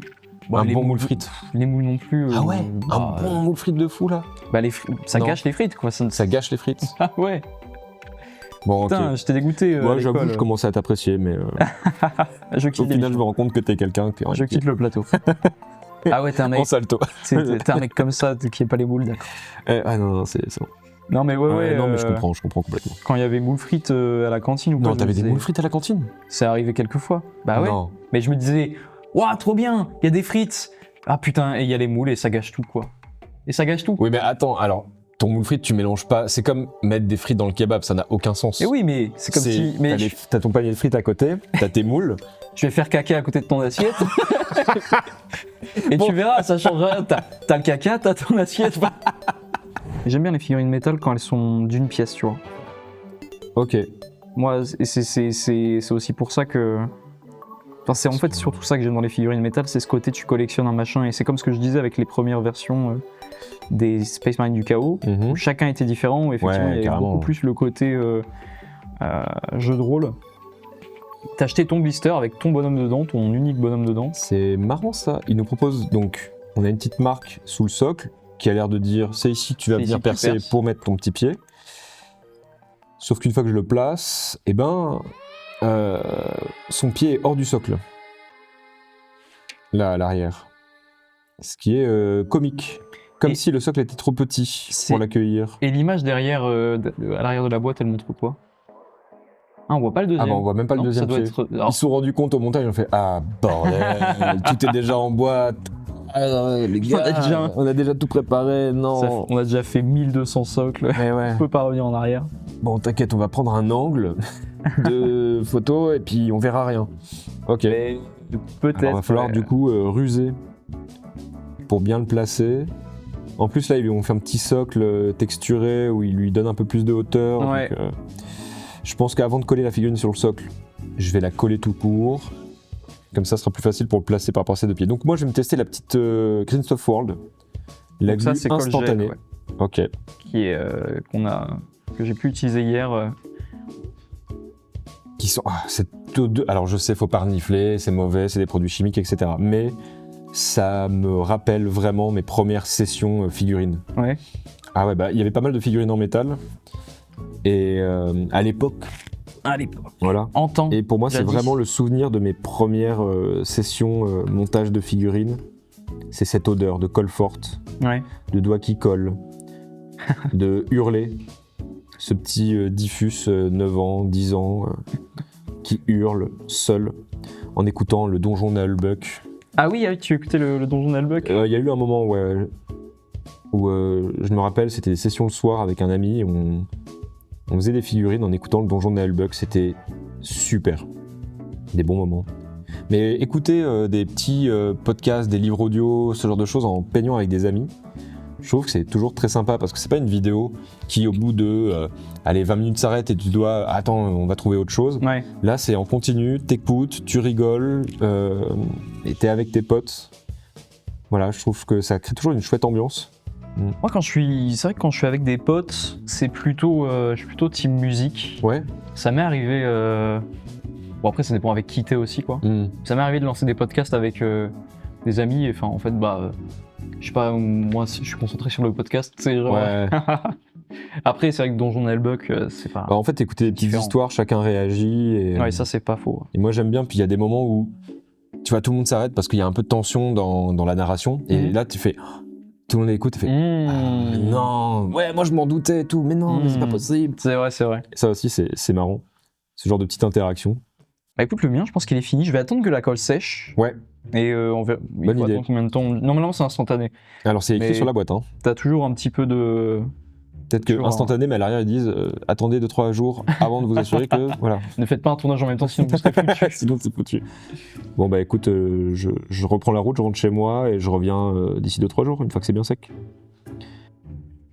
[SPEAKER 1] Bah,
[SPEAKER 2] un
[SPEAKER 1] les
[SPEAKER 2] bon
[SPEAKER 1] moules-
[SPEAKER 2] moule frite.
[SPEAKER 1] Les moules non plus.
[SPEAKER 2] Un
[SPEAKER 1] bah,
[SPEAKER 2] bon moule frite de fou là.
[SPEAKER 1] bah, ça
[SPEAKER 2] Non.
[SPEAKER 1] gâche les frites quoi.
[SPEAKER 2] Ça gâche les frites.
[SPEAKER 1] Ah ouais.
[SPEAKER 2] Bon, ok.
[SPEAKER 1] Putain, je t'ai dégoûté. à
[SPEAKER 2] Moi, j'avoue,
[SPEAKER 1] l'école.
[SPEAKER 2] je commençais à t'apprécier, mais
[SPEAKER 1] Je
[SPEAKER 2] au
[SPEAKER 1] quitte
[SPEAKER 2] final, je
[SPEAKER 1] l'émission.
[SPEAKER 2] me rends compte que t'es quelqu'un
[SPEAKER 1] Je quitte le plateau. Ah ouais, t'es un mec.
[SPEAKER 2] en salto.
[SPEAKER 1] T'es un mec comme ça qui est pas les moules, d'accord.
[SPEAKER 2] Ah non, c'est bon.
[SPEAKER 1] Non mais ouais,
[SPEAKER 2] non, mais je comprends complètement.
[SPEAKER 1] Quand il y avait moules frites à la cantine ou quoi.
[SPEAKER 2] Non,
[SPEAKER 1] je
[SPEAKER 2] t'avais
[SPEAKER 1] me
[SPEAKER 2] des
[SPEAKER 1] disais-
[SPEAKER 2] moules frites à la cantine?
[SPEAKER 1] C'est arrivé quelques fois. Bah ouais.
[SPEAKER 2] Non.
[SPEAKER 1] Mais je me disais, waouh, trop bien, il y a des frites. Ah putain, et il y a les moules et ça gâche tout quoi. Et ça gâche tout.
[SPEAKER 2] Oui, mais attends, alors, ton moule frite, tu mélanges pas. C'est comme mettre des frites dans le kebab, ça n'a aucun sens.
[SPEAKER 1] Et oui, mais c'est comme si. Mais
[SPEAKER 2] T'as ton panier de frites à côté, t'as tes moules.
[SPEAKER 1] je vais faire caca à côté de ton assiette. Et tu verras, ça change rien. T'as le caca, t'as ton assiette. J'aime bien les figurines métal quand elles sont d'une pièce, tu vois.
[SPEAKER 2] Ok.
[SPEAKER 1] Moi, c'est aussi pour ça que. Enfin, c'est en fait surtout ça que j'aime dans les figurines métal, c'est ce côté tu collectionnes un machin. Et c'est comme ce que je disais avec les premières versions des Space Marines du Chaos, où chacun était différent, où effectivement
[SPEAKER 2] Ouais,
[SPEAKER 1] il y avait
[SPEAKER 2] carrément.
[SPEAKER 1] beaucoup plus le côté jeu de rôle. T'achetais ton blister avec ton bonhomme dedans, ton unique bonhomme dedans.
[SPEAKER 2] C'est marrant ça. Il nous propose donc, on a une petite marque sous le socle qui a l'air de dire c'est ici que tu vas
[SPEAKER 1] C'est ici
[SPEAKER 2] venir
[SPEAKER 1] que tu
[SPEAKER 2] percer
[SPEAKER 1] perces.
[SPEAKER 2] pour mettre ton petit pied. Sauf qu'une fois que je le place, eh ben, son pied est hors du socle. Là, à l'arrière. Ce qui est comique. Comme
[SPEAKER 1] Et
[SPEAKER 2] si le socle était trop petit
[SPEAKER 1] c'est-
[SPEAKER 2] pour l'accueillir.
[SPEAKER 1] Et l'image derrière, à l'arrière de la boîte, elle montre quoi? Ah, on voit pas le deuxième.
[SPEAKER 2] Ah bah on voit même pas le
[SPEAKER 1] Non,
[SPEAKER 2] deuxième
[SPEAKER 1] ça doit
[SPEAKER 2] pied.
[SPEAKER 1] être. Alors,
[SPEAKER 2] Ils se sont rendus compte au montage, ils ont fait ah bordel, tout est déjà en boîte. Ah, les gars, on a déjà tout préparé, non.
[SPEAKER 1] on a déjà fait 1200 socles.
[SPEAKER 2] Mais ouais.
[SPEAKER 1] On peut pas revenir en arrière.
[SPEAKER 2] Bon t'inquiète, on va prendre un angle de photo et puis on verra rien. Ok.
[SPEAKER 1] Mais peut-être.
[SPEAKER 2] Alors, va falloir
[SPEAKER 1] ouais.
[SPEAKER 2] du coup ruser pour bien le placer. En plus là ils lui ont fait un petit socle texturé où il lui donne un peu plus de hauteur.
[SPEAKER 1] Ouais.
[SPEAKER 2] Donc, je pense qu'avant de coller la figurine sur le socle, je vais la coller tout court. Comme ça, ce sera plus facile pour le placer par rapport à ses deux pieds. Donc moi, je vais me tester la petite Green Stuff World. La
[SPEAKER 1] Donc ça,
[SPEAKER 2] glue
[SPEAKER 1] c'est Cold Gel,
[SPEAKER 2] instantanée.
[SPEAKER 1] ouais.
[SPEAKER 2] Ok.
[SPEAKER 1] Qui est que j'ai pu utiliser hier.
[SPEAKER 2] Qui sont alors je sais, faut pas renifler, c'est mauvais, c'est des produits chimiques, etc. Mais ça me rappelle vraiment mes premières sessions figurines.
[SPEAKER 1] Ouais.
[SPEAKER 2] Ah ouais, bah il y avait pas mal de figurines en métal. Et à l'époque,
[SPEAKER 1] Allez,
[SPEAKER 2] voilà.
[SPEAKER 1] en temps.
[SPEAKER 2] Et pour moi, c'est
[SPEAKER 1] Jadis.
[SPEAKER 2] vraiment le souvenir de mes premières sessions montage de figurines. C'est cette odeur de colle forte,
[SPEAKER 1] Ouais.
[SPEAKER 2] de doigts qui collent, de hurler. Ce petit Diffus, 9 ans, 10 ans, qui hurle seul en écoutant le donjon Nullbuck.
[SPEAKER 1] Ah oui, tu écoutais le donjon d'Albuck.
[SPEAKER 2] Il y a eu un moment où je me rappelle, c'était des sessions le soir avec un ami. On faisait des figurines en écoutant le donjon Nullbuck. C'était super. Des bons moments. Mais écouter des petits podcasts, des livres audio, ce genre de choses en peignant avec des amis, je trouve que c'est toujours très sympa parce que c'est pas une vidéo qui au bout de 20 minutes s'arrête et tu dois attends, on va trouver autre chose.
[SPEAKER 1] Ouais.
[SPEAKER 2] Là c'est en continu, t'écoutes, tu rigoles et t'es avec tes potes. Voilà, je trouve que ça crée toujours une chouette ambiance.
[SPEAKER 1] Moi c'est vrai que quand je suis avec des potes, c'est plutôt, je suis plutôt team musique.
[SPEAKER 2] Ouais.
[SPEAKER 1] Ça m'est arrivé, bon après ça dépend avec qui t'es aussi quoi. Ça m'est arrivé de lancer des podcasts avec des amis et enfin en fait je sais pas, moi je suis concentré sur le podcast, c'est genre...
[SPEAKER 2] Ouais.
[SPEAKER 1] Après c'est vrai que Donjon Hellbuck c'est pas...
[SPEAKER 2] Bah, en fait écouter des petites
[SPEAKER 1] différent.
[SPEAKER 2] histoires, chacun réagit et,
[SPEAKER 1] Ouais ça c'est pas faux.
[SPEAKER 2] et moi j'aime bien, puis il y a des moments où tu vois tout le monde s'arrête parce qu'il y a un peu de tension dans la narration et là tu fais... Tout le monde écoute et fait ah, non, ouais, moi je m'en doutais et tout, mais non, mais c'est pas possible.
[SPEAKER 1] C'est vrai.
[SPEAKER 2] Et ça aussi, c'est marrant, ce genre de petite interaction.
[SPEAKER 1] Bah écoute, le mien, je pense qu'il est fini. Je vais attendre que la colle sèche.
[SPEAKER 2] Ouais.
[SPEAKER 1] Et on verra.
[SPEAKER 2] Bonne
[SPEAKER 1] il faut
[SPEAKER 2] idée.
[SPEAKER 1] attendre combien de temps. Normalement, c'est instantané.
[SPEAKER 2] Alors c'est écrit
[SPEAKER 1] Mais
[SPEAKER 2] sur la boîte. Hein.
[SPEAKER 1] T'as toujours un petit peu de.
[SPEAKER 2] Peut-être que instantané, mais à l'arrière ils disent attendez 2-3 jours avant de vous assurer que voilà.
[SPEAKER 1] Ne faites pas un tournage en même temps, sinon vous serez foutu.
[SPEAKER 2] Sinon c'est foutu. Bon bah écoute, je reprends la route, je rentre chez moi et je reviens d'ici 2-3 jours, une fois que c'est bien sec.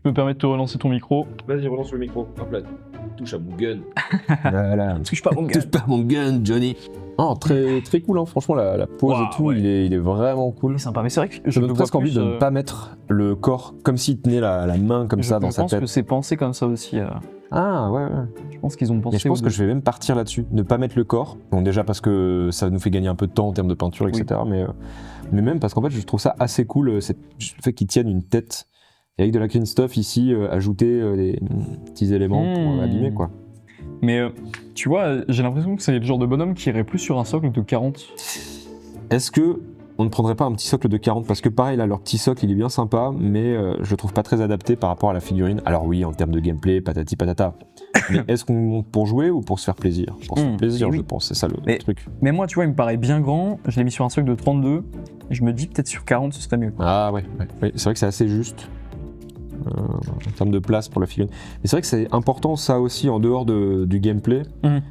[SPEAKER 1] Je me permets de te relancer ton micro.
[SPEAKER 2] Vas-y, relance le micro. Hop là, touche à mon gun.
[SPEAKER 1] Voilà. Touche pas mon gun.
[SPEAKER 2] Touche pas mon gun, Johnny. Oh, très, très cool, hein. Franchement, la pose et tout,
[SPEAKER 1] ouais.
[SPEAKER 2] il est vraiment cool.
[SPEAKER 1] C'est sympa, mais c'est vrai que
[SPEAKER 2] Je
[SPEAKER 1] me
[SPEAKER 2] donne
[SPEAKER 1] vois
[SPEAKER 2] presque envie
[SPEAKER 1] plus,
[SPEAKER 2] de ne pas mettre le corps comme s'il tenait la main comme ça dans sa
[SPEAKER 1] Je pense
[SPEAKER 2] tête.
[SPEAKER 1] que c'est pensé comme ça aussi.
[SPEAKER 2] Ah ouais.
[SPEAKER 1] Je pense qu'ils ont pensé.
[SPEAKER 2] Et je pense que je vais même partir là-dessus, ne pas mettre le corps. Bon, déjà parce que ça nous fait gagner un peu de temps en termes de peinture, etc.
[SPEAKER 1] Oui.
[SPEAKER 2] Mais même parce qu'en fait, je trouve ça assez cool, le fait qu'ils tiennent une tête. Et avec de la clean stuff ici, ajouter des petits éléments pour abîmer quoi.
[SPEAKER 1] Mais tu vois, j'ai l'impression que c'est le genre de bonhomme qui irait plus sur un socle de 40.
[SPEAKER 2] Est-ce que on ne prendrait pas un petit socle de 40 ? Parce que pareil, là, leur petit socle, il est bien sympa, mais je le trouve pas très adapté par rapport à la figurine. Alors oui, en termes de gameplay, patati patata. Mais est-ce qu'on monte pour jouer ou pour se faire plaisir ? Pour se faire plaisir,
[SPEAKER 1] oui.
[SPEAKER 2] je pense, c'est ça le truc.
[SPEAKER 1] Mais moi, tu vois, il me paraît bien grand. Je l'ai mis sur un socle de 32. Et je me dis peut-être sur 40, ce serait mieux.
[SPEAKER 2] Ah ouais. C'est vrai que c'est assez juste. En termes de place pour la figurine. Mais c'est vrai que c'est important ça aussi en dehors du gameplay,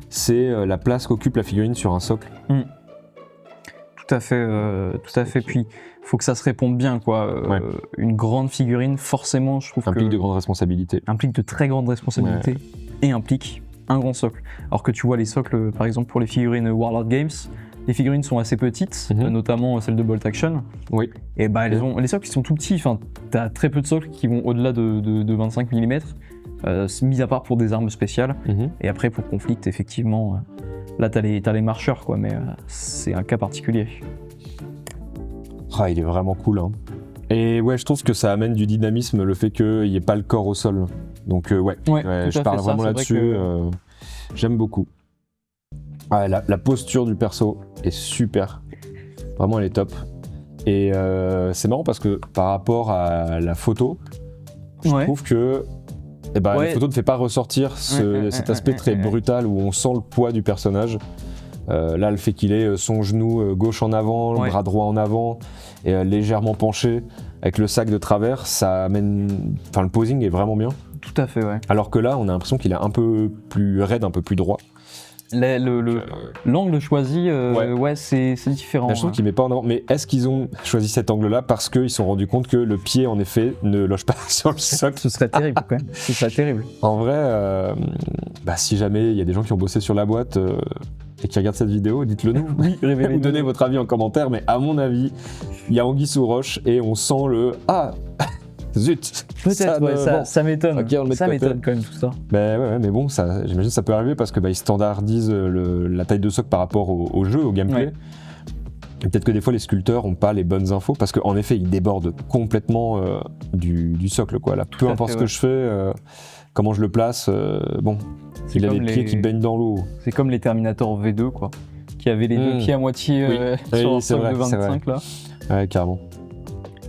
[SPEAKER 2] c'est la place qu'occupe la figurine sur un socle.
[SPEAKER 1] Tout à fait. Puis il faut que ça se réponde bien quoi.
[SPEAKER 2] Ouais.
[SPEAKER 1] Une grande figurine, forcément, je trouve
[SPEAKER 2] Implique
[SPEAKER 1] que
[SPEAKER 2] de grandes responsabilités.
[SPEAKER 1] implique de très grandes responsabilités et implique un grand socle. Alors que tu vois les socles, par exemple pour les figurines Warlord Games, les figurines sont assez petites, notamment celles de Bolt Action.
[SPEAKER 2] Oui.
[SPEAKER 1] Et bah les socles ils sont tout petits, enfin t'as très peu de socles qui vont au-delà de 25 mm, mis à part pour des armes spéciales. Et après pour Conflict, effectivement, là t'as les marcheurs quoi, mais c'est un cas particulier.
[SPEAKER 2] Ah, il est vraiment cool. Hein. Et ouais, je trouve que ça amène du dynamisme le fait qu'il n'y ait pas le corps au sol. Donc je parle vraiment là-dessus. J'aime beaucoup. Ah, la posture du perso est super. Vraiment, elle est top. Et c'est marrant parce que par rapport à la photo, je trouve que la photo ne fait pas ressortir cet aspect très brutal où on sent le poids du personnage. Là, le fait qu'il ait son genou gauche en avant, le bras droit en avant, et légèrement penché, avec le sac de travers, ça amène... Enfin, le posing est vraiment bien.
[SPEAKER 1] Tout à fait, ouais.
[SPEAKER 2] Alors que là, on a l'impression qu'il est un peu plus raide, un peu plus droit.
[SPEAKER 1] L'angle choisi, c'est différent.
[SPEAKER 2] Là, je trouve qu'il met pas en avant. Mais est-ce qu'ils ont choisi cet angle-là parce qu'ils se sont rendus compte que le pied, en effet, ne loge pas sur le socle ?
[SPEAKER 1] Ce serait terrible, quand même. Ce serait terrible.
[SPEAKER 2] En vrai, si jamais il y a des gens qui ont bossé sur la boîte et qui regardent cette vidéo, dites-le nous.
[SPEAKER 1] Oui,
[SPEAKER 2] Ou donnez votre avis en commentaire. Mais à mon avis, il y a anguille sous roche et on sent le « Ah !» Zut.
[SPEAKER 1] Peut-être, ça m'étonne.
[SPEAKER 2] Okay,
[SPEAKER 1] ça m'étonne quand même tout ça.
[SPEAKER 2] Mais bon, j'imagine que ça peut arriver parce que ils standardisent la taille de socle par rapport au jeu, au gameplay. Et peut-être que des fois les sculpteurs n'ont pas les bonnes infos parce qu'en effet ils débordent complètement du socle quoi. Là, peu importe ce que je fais, comment je le place, il a les pieds qui baignent dans l'eau.
[SPEAKER 1] C'est comme les Terminator V2 quoi, qui avaient les deux pieds à moitié sur un socle de 25 là.
[SPEAKER 2] Ouais, carrément.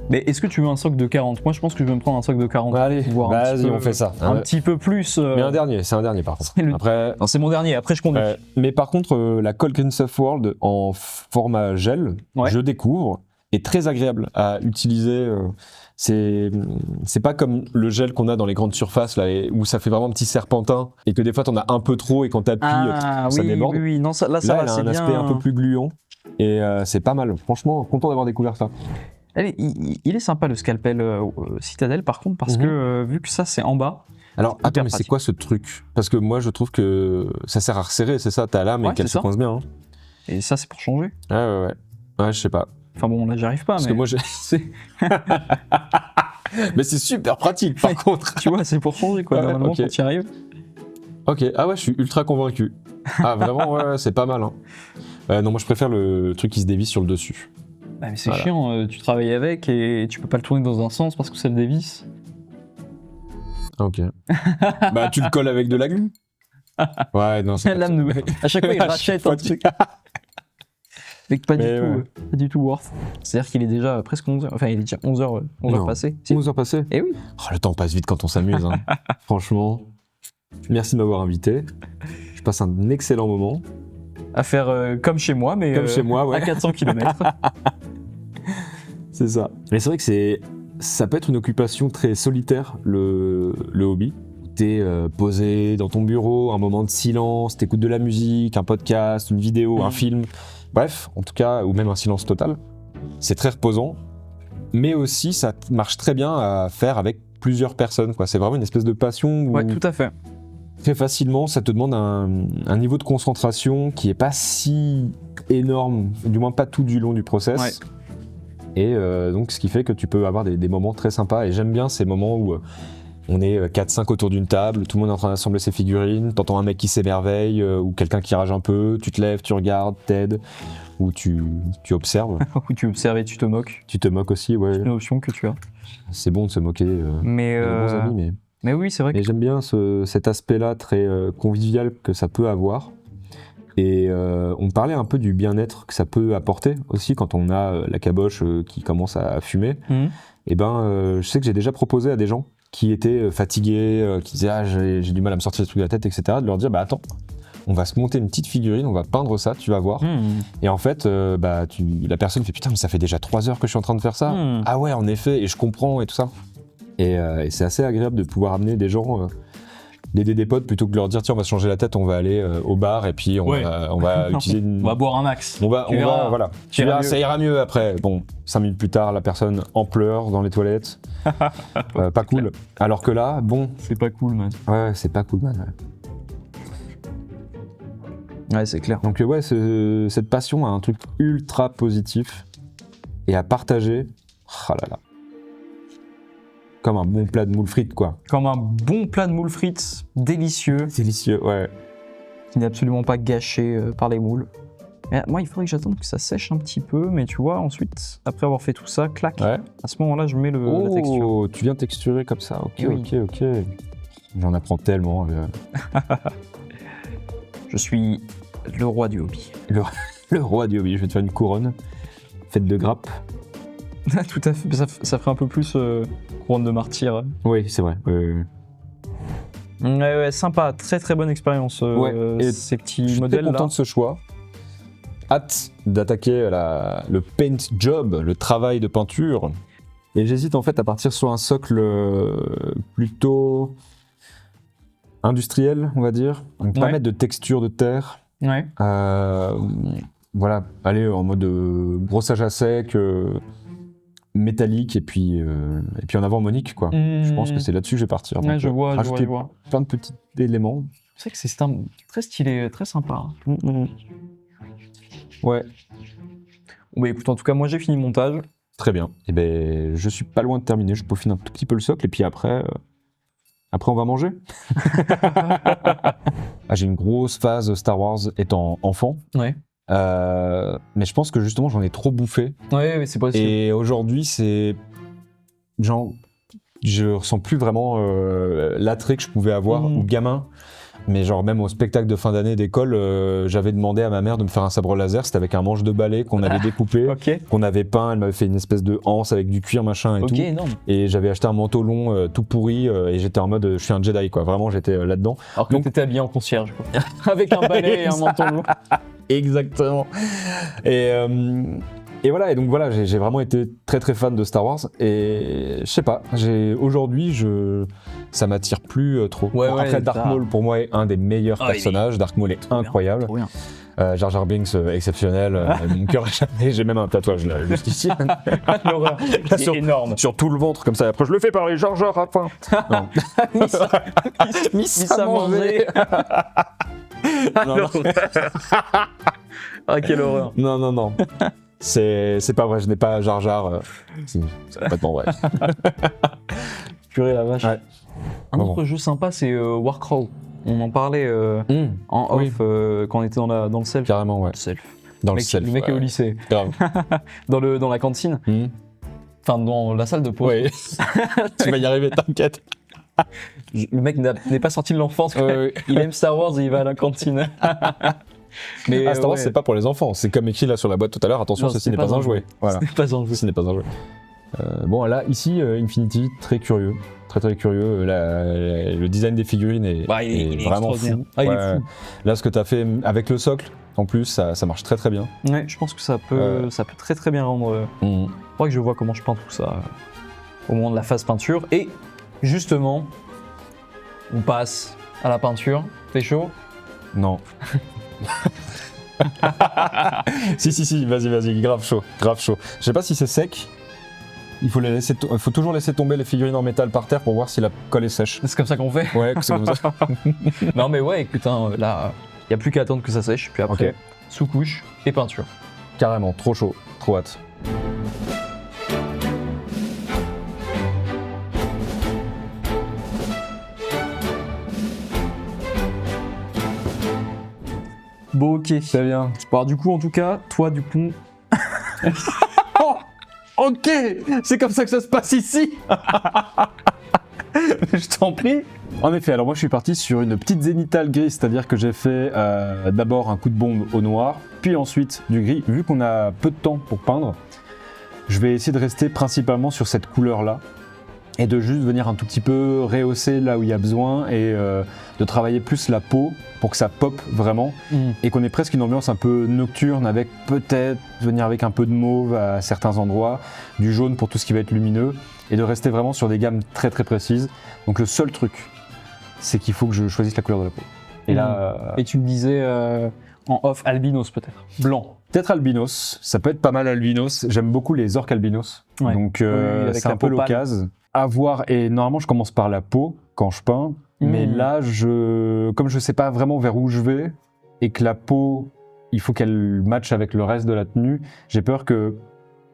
[SPEAKER 1] Mais est-ce que tu veux un socle de 40 ? Moi je pense que je vais me prendre un socle de 40.
[SPEAKER 2] Allez, vas-y, on fait ça.
[SPEAKER 1] Un petit peu plus.
[SPEAKER 2] Mais c'est un dernier par contre. Après...
[SPEAKER 1] Non, c'est mon dernier, après je conduis.
[SPEAKER 2] Mais par contre, la Cold Green Stuff World en format gel, je découvre, est très agréable à utiliser. C'est pas comme le gel qu'on a dans les grandes surfaces là, où ça fait vraiment un petit serpentin et que des fois t'en as un peu trop et quand t'appuies ça déborde.
[SPEAKER 1] Oui, non, ça va,
[SPEAKER 2] elle a
[SPEAKER 1] c'est
[SPEAKER 2] un
[SPEAKER 1] bien.
[SPEAKER 2] aspect un peu plus gluant. Et c'est pas mal. Franchement, content d'avoir découvert ça.
[SPEAKER 1] Allez, il est sympa le scalpel Citadel par contre, parce que vu que ça c'est en bas.
[SPEAKER 2] Alors attends, mais c'est quoi ce truc? Parce que moi je trouve que ça sert à resserrer, c'est ça, ta lame et qu'elle se coince bien. Hein.
[SPEAKER 1] Et ça c'est pour changer.
[SPEAKER 2] Ouais, je sais pas.
[SPEAKER 1] Enfin bon, là j'arrive pas,
[SPEAKER 2] parce
[SPEAKER 1] mais...
[SPEAKER 2] que moi mais c'est super pratique par contre.
[SPEAKER 1] Tu vois, c'est pour changer quoi, normalement quand tu y arrives.
[SPEAKER 2] Ok, ah ouais, je suis ultra convaincu. Ah vraiment, ouais, c'est pas mal. Hein. Non, moi je préfère le truc qui se dévisse sur le dessus.
[SPEAKER 1] Ah, mais c'est chiant, tu travailles avec et tu peux pas le tourner dans un sens parce que ça le dévisse.
[SPEAKER 2] Ok. Bah tu le colles avec de la glue. Ouais, non, c'est
[SPEAKER 1] lame de... À chaque fois il rachète un truc. Avec pas du tout worth. C'est-à-dire qu'il est déjà presque 11h, enfin il est déjà 11h passées.
[SPEAKER 2] 11h passées.
[SPEAKER 1] Eh oui.
[SPEAKER 2] Oh, le temps passe vite quand on s'amuse. Hein. Franchement, merci de m'avoir invité. Je passe un excellent moment.
[SPEAKER 1] À faire comme chez moi, mais
[SPEAKER 2] comme chez moi, ouais.
[SPEAKER 1] À 400 km.
[SPEAKER 2] C'est ça. Mais c'est vrai que ça peut être une occupation très solitaire, le hobby. T'es posé dans ton bureau, un moment de silence, t'écoutes de la musique, un podcast, une vidéo, un film. Bref, en tout cas, ou même un silence total. C'est très reposant. Mais aussi, ça marche très bien à faire avec plusieurs personnes. Quoi. C'est vraiment une espèce de passion où...
[SPEAKER 1] Ouais, tout à fait.
[SPEAKER 2] Très facilement, ça te demande un niveau de concentration qui est pas si énorme, du moins pas tout du long du process. Ouais. Et donc, ce qui fait que tu peux avoir des moments très sympas. Et j'aime bien ces moments où on est 4-5 autour d'une table, tout le monde est en train d'assembler ses figurines, t'entends un mec qui s'émerveille, ou quelqu'un qui rage un peu, tu te lèves, tu regardes, t'aides, ou tu observes.
[SPEAKER 1] Ou tu observes et tu te moques.
[SPEAKER 2] Tu te moques aussi, ouais.
[SPEAKER 1] C'est une option que tu as.
[SPEAKER 2] C'est bon de se moquer des bons amis,
[SPEAKER 1] mais oui, c'est vrai que...
[SPEAKER 2] Et j'aime bien cet aspect-là très convivial que ça peut avoir. Et on parlait un peu du bien-être que ça peut apporter aussi quand on a la caboche qui commence à fumer. Et je sais que j'ai déjà proposé à des gens qui étaient fatigués, qui disaient « Ah, j'ai du mal à me sortir ce truc de la tête, etc. » de leur dire « Bah attends, on va se monter une petite figurine, on va peindre ça, tu vas voir. » Et en fait, la personne fait « Putain, mais ça fait déjà 3 heures que je suis en train de faire ça. Ah ouais, en effet, et je comprends et tout ça. » Et c'est assez agréable de pouvoir amener des gens... d'aider des potes plutôt que de leur dire tiens on va se changer la tête, on va aller au bar et puis on va utiliser une...
[SPEAKER 1] On va boire un max.
[SPEAKER 2] On va voilà. Tu verras, ça ira mieux après. Bon, 5 minutes plus tard, la personne en pleurs dans les toilettes. Pas cool. Alors que là, bon...
[SPEAKER 1] C'est pas cool, man.
[SPEAKER 2] Ouais, c'est pas cool, man.
[SPEAKER 1] Ouais, c'est clair.
[SPEAKER 2] Donc ouais, cette passion a un truc ultra positif et à partager. Ah là là. Comme un bon plat de moules frites, quoi.
[SPEAKER 1] Comme un bon plat de moules frites, délicieux.
[SPEAKER 2] Délicieux, ouais.
[SPEAKER 1] Qui n'est absolument pas gâché par les moules. Et moi, il faudrait que j'attende que ça sèche un petit peu, mais tu vois, ensuite, après avoir fait tout ça, clac, à ce moment-là, je mets la texture.
[SPEAKER 2] Oh, tu viens texturer comme ça, ok. J'en apprends tellement.
[SPEAKER 1] Je suis le roi du hobby.
[SPEAKER 2] Le roi du hobby, je vais te faire une couronne faite de grappes.
[SPEAKER 1] Tout à fait, ça ferait un peu plus couronne de martyr.
[SPEAKER 2] Oui, c'est vrai.
[SPEAKER 1] Ouais, sympa, très très bonne expérience. Ces petits modèles-là. Je suis très
[SPEAKER 2] content de ce choix. Hâte d'attaquer le paint job, le travail de peinture. Et j'hésite en fait à partir sur un socle plutôt industriel, on va dire. Donc pas mettre de texture de terre.
[SPEAKER 1] Ouais.
[SPEAKER 2] Voilà, aller en mode brossage à sec. Métallique et puis en avant Monique quoi. Je pense que c'est là-dessus que je vais partir.
[SPEAKER 1] Ouais, je vois.
[SPEAKER 2] Plein de petits éléments.
[SPEAKER 1] C'est vrai que c'est très stylé, très sympa.
[SPEAKER 2] Ouais.
[SPEAKER 1] Bon, bah écoute, en tout cas, moi j'ai fini le montage.
[SPEAKER 2] Très bien. Et je suis pas loin de terminer. Je peaufine un tout petit peu le socle et puis après on va manger. J'ai une grosse phase Star Wars étant enfant.
[SPEAKER 1] Ouais.
[SPEAKER 2] Mais je pense que justement j'en ai trop bouffé.
[SPEAKER 1] Ouais, c'est possible.
[SPEAKER 2] Et aujourd'hui c'est genre je ressens plus vraiment l'attrait que je pouvais avoir ou gamin. Mais genre même au spectacle de fin d'année d'école, j'avais demandé à ma mère de me faire un sabre laser. C'était avec un manche de balai qu'on avait découpé, qu'on avait peint. Elle m'avait fait une espèce de anse avec du cuir machin et tout.
[SPEAKER 1] Énorme.
[SPEAKER 2] Et j'avais acheté un manteau long tout pourri et j'étais en mode je suis un Jedi quoi. Vraiment j'étais là-dedans.
[SPEAKER 1] Alors que t'étais habillé en concierge quoi. Avec un balai et un manteau long.
[SPEAKER 2] Exactement. Et Et voilà, et donc voilà, j'ai vraiment été très très fan de Star Wars. Et je sais pas, aujourd'hui, ça m'attire plus trop.
[SPEAKER 1] Ouais,
[SPEAKER 2] Bon,
[SPEAKER 1] ouais,
[SPEAKER 2] après, Darth Maul, pour moi, est un des meilleurs personnages. Darth Maul est incroyable.
[SPEAKER 1] Trop bien.
[SPEAKER 2] Jar Jar Binks, exceptionnel. Mon cœur est jamais. J'ai même un tatouage là, juste ici.
[SPEAKER 1] L'horreur.
[SPEAKER 2] Là,
[SPEAKER 1] C'est énorme.
[SPEAKER 2] Sur tout le ventre, comme ça. Après, je le fais parler Jar Jar à la fin. Non.
[SPEAKER 1] Miss à manger.
[SPEAKER 2] Non, non.
[SPEAKER 1] Ah, quelle horreur.
[SPEAKER 2] Non. C'est pas vrai, je n'ai pas Jar Jar. C'est complètement vrai.
[SPEAKER 1] Purée la vache.
[SPEAKER 2] Ouais.
[SPEAKER 1] Un autre jeu sympa, c'est Warcrawl. On en parlait en off quand on était dans le self.
[SPEAKER 2] Carrément, ouais. Dans le self.
[SPEAKER 1] Le mec est au lycée.
[SPEAKER 2] Grave.
[SPEAKER 1] Dans la cantine. Enfin, dans la salle de pause.
[SPEAKER 2] Oui. Tu vas y arriver, t'inquiète.
[SPEAKER 1] Le mec n'est pas sorti de l'enfance. Il aime Star Wars et il va à la cantine.
[SPEAKER 2] Mais Star Wars, c'est pas pour les enfants. C'est comme écrit là sur la boîte tout à l'heure. Attention, ceci n'est pas un jouet. Voilà.
[SPEAKER 1] Ce n'est pas un jouet.
[SPEAKER 2] Ceci n'est pas un jouet. Bon, là, ici, Infinity, très curieux. Très curieux. Le design des figurines est vraiment fou.
[SPEAKER 1] Ah, il est fou.
[SPEAKER 2] Là, ce que tu as fait avec le socle, en plus, ça marche très très bien.
[SPEAKER 1] Ouais, je pense que ça peut très très bien rendre. Il faudrait que je vois comment je peins tout ça au moment de la phase peinture. Et justement, on passe à la peinture. T'es chaud?
[SPEAKER 2] Non. si, vas-y, grave chaud. Je sais pas si c'est sec. Il faut toujours laisser tomber les figurines en métal par terre pour voir si la colle est sèche.
[SPEAKER 1] C'est comme ça qu'on fait?
[SPEAKER 2] Ouais, c'est comme ça.
[SPEAKER 1] Non mais ouais, écoute, hein, là, il n'y a plus qu'à attendre que ça sèche, puis après, sous-couche et peinture.
[SPEAKER 2] Carrément, trop chaud, trop hâte.
[SPEAKER 1] Bon, ok.
[SPEAKER 2] C'est bien.
[SPEAKER 1] Alors du coup, en tout cas, toi, du coup...
[SPEAKER 2] Ok, c'est comme ça que ça se passe ici. Je t'en prie. En effet, alors moi je suis parti sur une petite zénithale grise, c'est-à-dire que j'ai fait d'abord un coup de bombe au noir, puis ensuite du gris. Vu qu'on a peu de temps pour peindre, je vais essayer de rester principalement sur cette couleur-là et de juste venir un tout petit peu rehausser là où il y a besoin et de travailler plus la peau pour que ça pop vraiment et qu'on ait presque une ambiance un peu nocturne avec peut-être venir avec un peu de mauve à certains endroits, du jaune pour tout ce qui va être lumineux et de rester vraiment sur des gammes très très précises. Donc le seul truc, c'est qu'il faut que je choisisse la couleur de la peau. Et là,
[SPEAKER 1] Et tu me disais en off albinos peut-être. Blanc.
[SPEAKER 2] Peut-être albinos, ça peut être pas mal albinos. J'aime beaucoup les orques albinos, donc c'est un peu l'occasion. À voir, et normalement je commence par la peau quand je peins, mais là, comme je sais pas vraiment vers où je vais, et que la peau, il faut qu'elle matche avec le reste de la tenue, j'ai peur que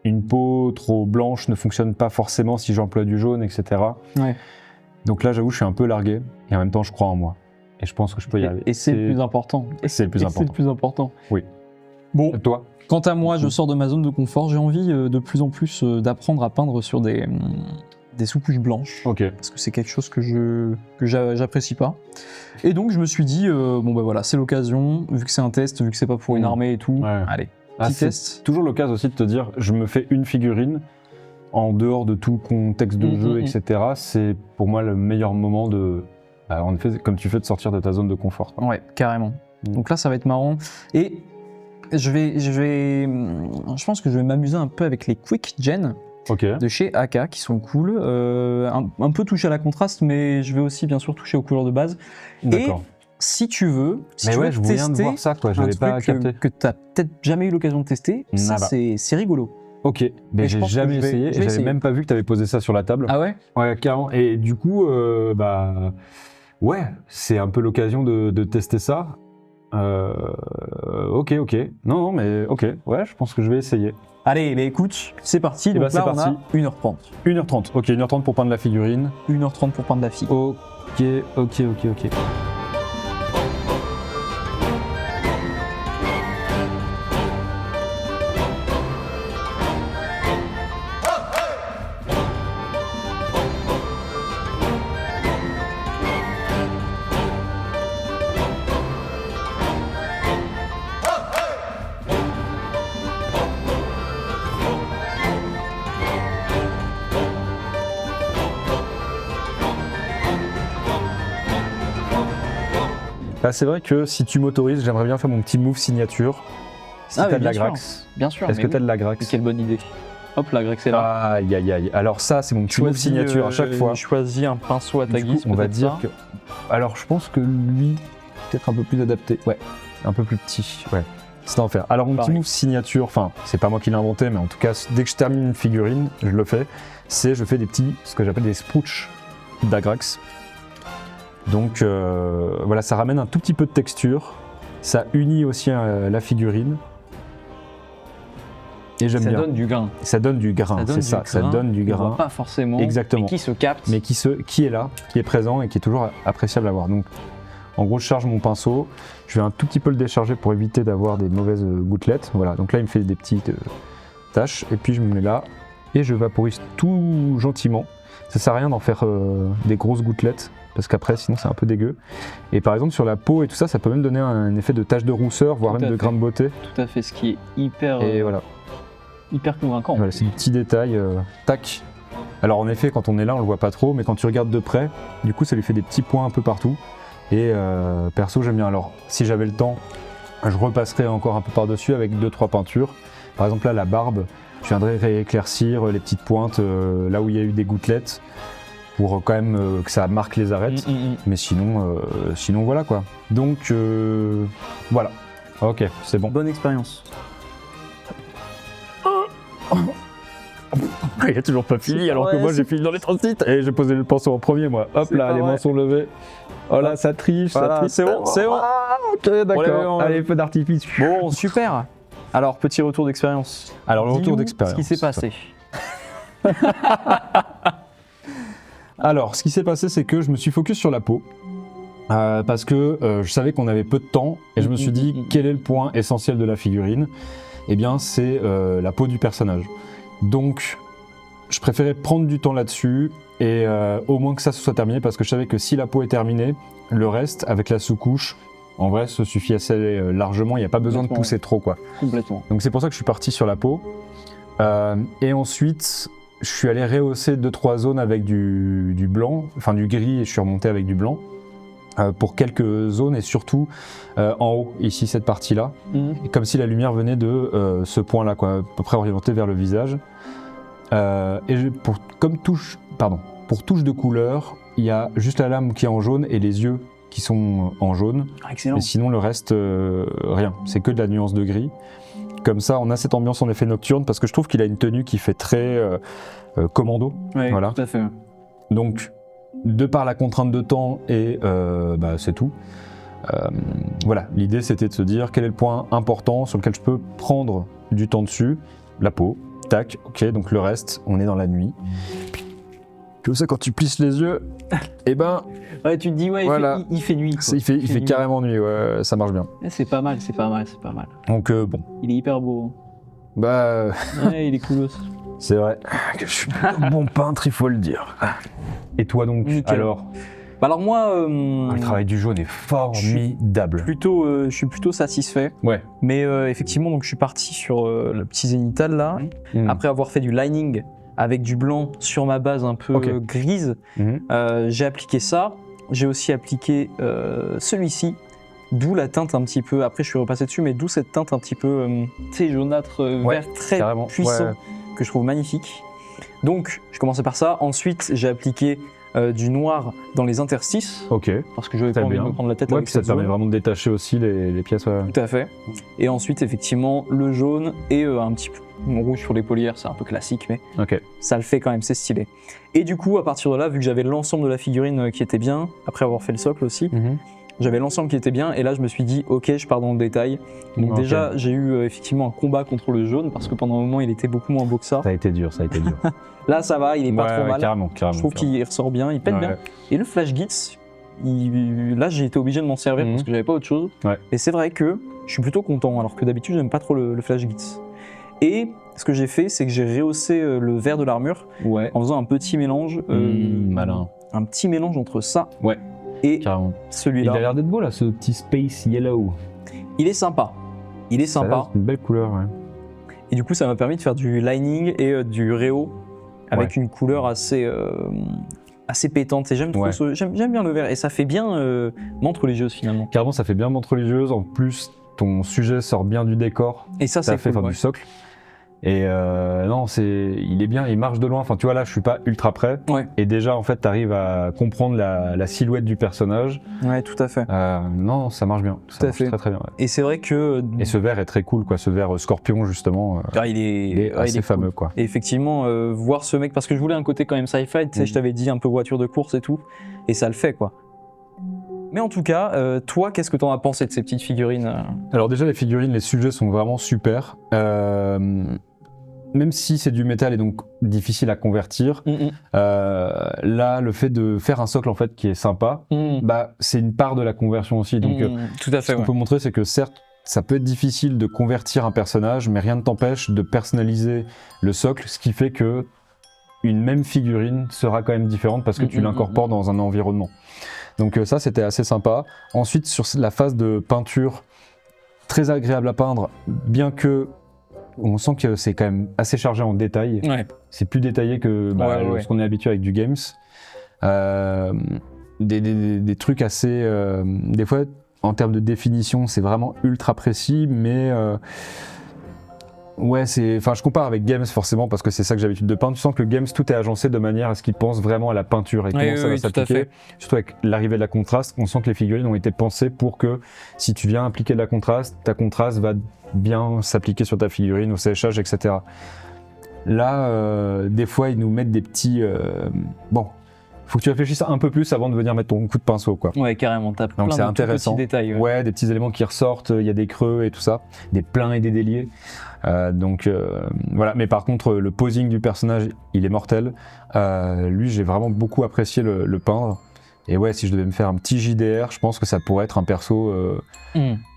[SPEAKER 2] une peau trop blanche ne fonctionne pas forcément si j'emploie du jaune, etc.
[SPEAKER 1] Ouais.
[SPEAKER 2] Donc là, j'avoue, je suis un peu largué, et en même temps, je crois en moi. Et je pense que je peux y arriver.
[SPEAKER 1] Et c'est le plus important.
[SPEAKER 2] C'est le plus important.
[SPEAKER 1] C'est le plus important.
[SPEAKER 2] Oui.
[SPEAKER 1] Bon,
[SPEAKER 2] et toi?
[SPEAKER 1] Quant à moi, je sors de ma zone de confort. J'ai envie de plus en plus d'apprendre à peindre sur des sous-couches blanches.
[SPEAKER 2] Ok.
[SPEAKER 1] Parce que c'est quelque chose que j'apprécie pas. Et donc, je me suis dit, bon bah voilà, c'est l'occasion, vu que c'est un test, vu que c'est pas pour une armée et tout.
[SPEAKER 2] Ouais.
[SPEAKER 1] Allez, petit test.
[SPEAKER 2] C'est toujours l'occasion aussi de te dire, je me fais une figurine en dehors de tout contexte de jeu, etc. C'est pour moi le meilleur moment de, en effet, comme tu fais, de sortir de ta zone de confort.
[SPEAKER 1] Ouais, carrément. Donc là, ça va être marrant. Et je pense que je vais m'amuser un peu avec les Quick Gen de chez AK, qui sont cool. Un peu touché à la contraste, mais je vais aussi bien sûr toucher aux couleurs de base.
[SPEAKER 2] D'accord.
[SPEAKER 1] Et si tu veux,
[SPEAKER 2] je viens de voir ça, quoi. Je n'avais pas capté.
[SPEAKER 1] Que tu n'as peut-être jamais eu l'occasion de tester, ça c'est rigolo.
[SPEAKER 2] Ok, mais j'ai jamais essayé, et j'avais même pas vu que tu avais posé ça sur la table.
[SPEAKER 1] Ah ouais?
[SPEAKER 2] Ouais, carrément. Et du coup, ouais, c'est un peu l'occasion de tester ça. Ok. Non, mais ok, ouais, je pense que je vais essayer.
[SPEAKER 1] Allez, mais écoute, c'est parti. Donc là, on a 1h30.
[SPEAKER 2] 1h30, ok, 1h30 pour peindre la figurine.
[SPEAKER 1] 1h30 pour peindre la figurine.
[SPEAKER 2] Ok. Là, c'est vrai que si tu m'autorises, j'aimerais bien faire mon petit move signature. si
[SPEAKER 1] Ah,
[SPEAKER 2] t'as
[SPEAKER 1] mais
[SPEAKER 2] de la
[SPEAKER 1] bien sûr.
[SPEAKER 2] Grax.
[SPEAKER 1] Bien sûr.
[SPEAKER 2] Est-ce
[SPEAKER 1] mais
[SPEAKER 2] que t'as
[SPEAKER 1] oui.
[SPEAKER 2] de la
[SPEAKER 1] Mais
[SPEAKER 2] Grax?
[SPEAKER 1] quelle bonne idée. Hop, la Grex est là.
[SPEAKER 2] Aïe aïe aïe. Alors ça, c'est mon petit move signature à chaque fois.
[SPEAKER 1] Choisis un pinceau à ta
[SPEAKER 2] Du coup,
[SPEAKER 1] guise.
[SPEAKER 2] on va
[SPEAKER 1] peut-être
[SPEAKER 2] dire
[SPEAKER 1] ça.
[SPEAKER 2] que. Alors, je pense que lui, peut-être un peu plus adapté. Ouais, un peu plus petit. Ouais. C'est en faire. Alors, mon petit
[SPEAKER 1] Pareil.
[SPEAKER 2] move signature, enfin, c'est pas moi qui l'ai inventé, mais en tout cas, dès que je termine une figurine, je le fais. C'est je fais des petits, ce que j'appelle des sprouches d'Agrax. Donc, voilà, ça ramène un tout petit peu de texture. Ça unit aussi la figurine. Et j'aime
[SPEAKER 1] Ça
[SPEAKER 2] bien.
[SPEAKER 1] donne du grain.
[SPEAKER 2] Ça donne du grain, c'est ça. Ça donne du
[SPEAKER 1] qu'on
[SPEAKER 2] grain.
[SPEAKER 1] voit pas forcément.
[SPEAKER 2] Exactement.
[SPEAKER 1] Mais qui se capte.
[SPEAKER 2] Mais qui est là, qui est présent et qui est toujours appréciable à voir. Donc, en gros, je charge mon pinceau, je vais un tout petit peu le décharger pour éviter d'avoir des mauvaises gouttelettes. Voilà, donc là, il me fait des petites taches, et puis je me mets là, et je vaporise tout gentiment. Ça sert à rien d'en faire des grosses gouttelettes, parce qu'après, sinon, c'est un peu dégueu. Et par exemple, sur la peau et tout ça, ça peut même donner un effet de tache de rousseur, voire
[SPEAKER 1] Tout
[SPEAKER 2] même
[SPEAKER 1] à
[SPEAKER 2] de
[SPEAKER 1] fait.
[SPEAKER 2] grain de beauté.
[SPEAKER 1] Tout à fait, ce qui est hyper,
[SPEAKER 2] Et voilà.
[SPEAKER 1] hyper convaincant.
[SPEAKER 2] Voilà, c'est des petits détails. Tac. Alors en effet, quand on est là, on le voit pas trop, mais quand tu regardes de près, du coup, ça lui fait des petits points un peu partout. Et perso, j'aime bien. Alors, si j'avais le temps, je repasserais encore un peu par-dessus avec 2-3 peintures. Par exemple, là, la barbe, je viendrais rééclaircir les petites pointes là où il y a eu des gouttelettes pour quand même que ça marque les arêtes. Mais sinon, voilà quoi. Donc, voilà. Ok, c'est bon.
[SPEAKER 1] Bonne expérience.
[SPEAKER 2] Il a toujours pas fini, alors que
[SPEAKER 1] Ouais,
[SPEAKER 2] moi
[SPEAKER 1] c'est-
[SPEAKER 2] j'ai fini dans les 38 et j'ai posé le pinceau en premier moi. Hop
[SPEAKER 1] C'est
[SPEAKER 2] là,
[SPEAKER 1] pas
[SPEAKER 2] les
[SPEAKER 1] vrai.
[SPEAKER 2] mains sont levées. Oh là, ça triche,
[SPEAKER 1] Voilà,
[SPEAKER 2] ça triche.
[SPEAKER 1] c'est bon, c'est bon.
[SPEAKER 2] Ah, ok,
[SPEAKER 1] On
[SPEAKER 2] d'accord.
[SPEAKER 1] l'avait-
[SPEAKER 2] Allez, feu d'artifice.
[SPEAKER 1] Bon, super. Alors, petit retour d'expérience.
[SPEAKER 2] Alors, le retour
[SPEAKER 1] Dis-nous
[SPEAKER 2] d'expérience.
[SPEAKER 1] Ce qui s'est passé.
[SPEAKER 2] Alors, ce qui s'est passé, c'est que je me suis focus sur la peau. Parce que je savais qu'on avait peu de temps et je me suis dit quel est le point essentiel de la figurine. Eh bien, c'est la peau du personnage. Donc, je préférais prendre du temps là-dessus et au moins que ça se soit terminé parce que je savais que si la peau est terminée, le reste, avec la sous-couche, en vrai, ça suffit assez largement. Il n'y a pas besoin de
[SPEAKER 1] Complètement.
[SPEAKER 2] pousser trop, quoi.
[SPEAKER 1] Complètement.
[SPEAKER 2] Donc, c'est pour ça que je suis parti sur la peau. Et ensuite, je suis allé rehausser 2-3 zones avec du blanc, enfin du gris, et je suis remonté avec du blanc. Pour quelques zones et surtout en haut, ici cette partie-là, et comme si la lumière venait de ce point-là, quoi, à peu près orienté vers le visage. Pour touche de couleur, il y a juste la lame qui est en jaune et les yeux qui sont en jaune.
[SPEAKER 1] Ah, excellent.
[SPEAKER 2] Mais sinon le reste, rien. C'est que de la nuance de gris. Comme ça, on a cette ambiance en effet nocturne parce que je trouve qu'il a une tenue qui fait très commando.
[SPEAKER 1] Ouais,
[SPEAKER 2] voilà.
[SPEAKER 1] tout à fait.
[SPEAKER 2] Donc, de par la contrainte de temps et c'est tout. Voilà, l'idée c'était de se dire quel est le point important sur lequel je peux prendre du temps dessus. La peau, tac, ok, donc le reste, on est dans la nuit. Comme ça, quand tu plisses les yeux, eh ben,
[SPEAKER 1] Ouais, tu te dis, ouais,
[SPEAKER 2] Voilà.
[SPEAKER 1] il fait nuit. quoi.
[SPEAKER 2] il fait
[SPEAKER 1] nuit.
[SPEAKER 2] carrément nuit, ouais, ça marche bien.
[SPEAKER 1] Ouais, c'est pas mal, c'est pas mal, c'est pas mal.
[SPEAKER 2] Donc bon,
[SPEAKER 1] Il est hyper beau.
[SPEAKER 2] bah,
[SPEAKER 1] Ouais, il est coolos.
[SPEAKER 2] c'est vrai que je suis plutôt bon peintre, il faut le dire. Et toi donc,
[SPEAKER 1] Nickel.
[SPEAKER 2] alors
[SPEAKER 1] Bah alors moi,
[SPEAKER 2] le travail du jaune est formidable.
[SPEAKER 1] je suis plutôt satisfait.
[SPEAKER 2] Ouais.
[SPEAKER 1] Mais effectivement, donc je suis parti sur le petit zénithal là.
[SPEAKER 2] Mhm.
[SPEAKER 1] Après avoir fait du lining avec du blanc sur ma base un peu
[SPEAKER 2] Ok.
[SPEAKER 1] grise,
[SPEAKER 2] Mhm.
[SPEAKER 1] j'ai appliqué ça. J'ai aussi appliqué celui-ci, d'où la teinte un petit peu. Après, je suis repassé dessus, mais d'où cette teinte un petit peu, tu sais, jaunâtre
[SPEAKER 2] Ouais,
[SPEAKER 1] vert très
[SPEAKER 2] carrément,
[SPEAKER 1] puissant
[SPEAKER 2] ouais.
[SPEAKER 1] que je trouve magnifique. Donc, je commençais par ça. Ensuite, j'ai appliqué du noir dans les interstices
[SPEAKER 2] Ok.
[SPEAKER 1] parce que je n'avais
[SPEAKER 2] Très
[SPEAKER 1] pas envie de
[SPEAKER 2] bien.
[SPEAKER 1] me prendre la tête
[SPEAKER 2] Ouais,
[SPEAKER 1] avec
[SPEAKER 2] puis ça
[SPEAKER 1] cette
[SPEAKER 2] te permet
[SPEAKER 1] zone.
[SPEAKER 2] vraiment de détacher aussi les pièces. Ouais.
[SPEAKER 1] Tout à fait. Et ensuite, effectivement, le jaune et un petit peu rouge sur les polières, c'est un peu classique, mais
[SPEAKER 2] Ok.
[SPEAKER 1] ça le fait quand même, c'est stylé. Et du coup, à partir de là, vu que j'avais l'ensemble de la figurine qui était bien, après avoir fait le socle aussi, j'avais l'ensemble qui était bien, et là je me suis dit, ok, je pars dans le détail. Donc
[SPEAKER 2] Ok.
[SPEAKER 1] déjà, j'ai eu effectivement un combat contre le jaune, parce que pendant un moment, il était beaucoup moins beau que ça.
[SPEAKER 2] Ça a été dur, ça a été dur.
[SPEAKER 1] Là, ça va, il est pas trop mal.
[SPEAKER 2] Carrément, carrément.
[SPEAKER 1] Je trouve qu'il ressort bien, il pète bien. Et le Flash Gits, là j'ai été obligé de m'en servir parce que j'avais pas autre chose.
[SPEAKER 2] Ouais.
[SPEAKER 1] Et c'est vrai que je suis plutôt content, alors que d'habitude j'aime pas trop le Flash Gits. Et ce que j'ai fait, c'est que j'ai rehaussé le vert de l'armure
[SPEAKER 2] Ouais.
[SPEAKER 1] en faisant un petit mélange.
[SPEAKER 2] Malin.
[SPEAKER 1] Un petit mélange entre ça
[SPEAKER 2] Ouais.
[SPEAKER 1] et
[SPEAKER 2] Carrément. Il
[SPEAKER 1] celui-là.
[SPEAKER 2] a l'air d'être beau là, ce petit space yellow.
[SPEAKER 1] Il est sympa. Il est
[SPEAKER 2] Ça a l'air
[SPEAKER 1] sympa.
[SPEAKER 2] d'être une belle couleur, ouais.
[SPEAKER 1] Et du coup, ça m'a permis de faire du lining et du réo avec une couleur assez pétante. Et j'aime trop
[SPEAKER 2] Ouais.
[SPEAKER 1] j'aime bien le vert. Et ça fait bien menthe religieuse finalement.
[SPEAKER 2] Carrément, ça fait bien menthe religieuse. En plus, ton sujet sort bien du décor,
[SPEAKER 1] Et ça, c'est cool,
[SPEAKER 2] enfin, du socle. Et non, il est bien, il marche de loin. Enfin, tu vois, là, je suis pas ultra près.
[SPEAKER 1] Ouais.
[SPEAKER 2] Et déjà, en fait, t'arrives à comprendre la silhouette du personnage.
[SPEAKER 1] Ouais, tout à fait.
[SPEAKER 2] Non, ça marche bien. Ça marche très très bien. Ouais.
[SPEAKER 1] Et c'est vrai que...
[SPEAKER 2] Et ce verre est très cool, quoi. Ce verre scorpion, justement.
[SPEAKER 1] il est
[SPEAKER 2] assez fameux,
[SPEAKER 1] cool.
[SPEAKER 2] quoi.
[SPEAKER 1] Et effectivement, voir ce mec, parce que je voulais un côté quand même sci-fi, tu sais, je t'avais dit un peu voiture de course et tout, et ça le fait, quoi. Mais en tout cas, toi, qu'est-ce que t'en as pensé de ces petites figurines
[SPEAKER 2] Alors déjà, les figurines, les sujets sont vraiment super. Même si c'est du métal et donc difficile à convertir, là, le fait de faire un socle en fait qui est sympa, bah, c'est une part de la conversion aussi. Donc,
[SPEAKER 1] tout à fait,
[SPEAKER 2] ce qu'on peut montrer, c'est que certes, ça peut être difficile de convertir un personnage, mais rien ne t'empêche de personnaliser le socle, ce qui fait que une même figurine sera quand même différente parce que tu l'incorpores dans un environnement. Donc ça, c'était assez sympa. Ensuite, sur la phase de peinture, très agréable à peindre, bien que on sent que c'est quand même assez chargé en détails.
[SPEAKER 1] Ouais.
[SPEAKER 2] C'est plus détaillé que ce qu'on est habitué avec du games. Des trucs assez... des fois, en termes de définition, c'est vraiment ultra précis, mais... ouais, je compare avec Games forcément parce que c'est ça que j'ai l'habitude de peindre. Tu sens que Games, tout est agencé de manière à ce qu'il pense vraiment à la peinture et comment ça va s'appliquer. Surtout avec l'arrivée de la contraste, on sent que les figurines ont été pensées pour que si tu viens appliquer de la contraste, ta contraste va bien s'appliquer sur ta figurine, au séchage, etc. Là, des fois, ils nous mettent des petits... bon, faut que tu réfléchisses un peu plus avant de venir mettre ton coup de pinceau, quoi.
[SPEAKER 1] Ouais, carrément, t'as plein
[SPEAKER 2] donc c'est
[SPEAKER 1] de
[SPEAKER 2] intéressant.
[SPEAKER 1] petits détails.
[SPEAKER 2] Ouais, des petits éléments qui ressortent, il y a des creux et tout ça, des pleins et des déliés. Donc voilà, mais par contre, le posing du personnage, il est mortel. Lui, j'ai vraiment beaucoup apprécié le peindre. Et ouais, si je devais me faire un petit JDR, je pense que ça pourrait être un perso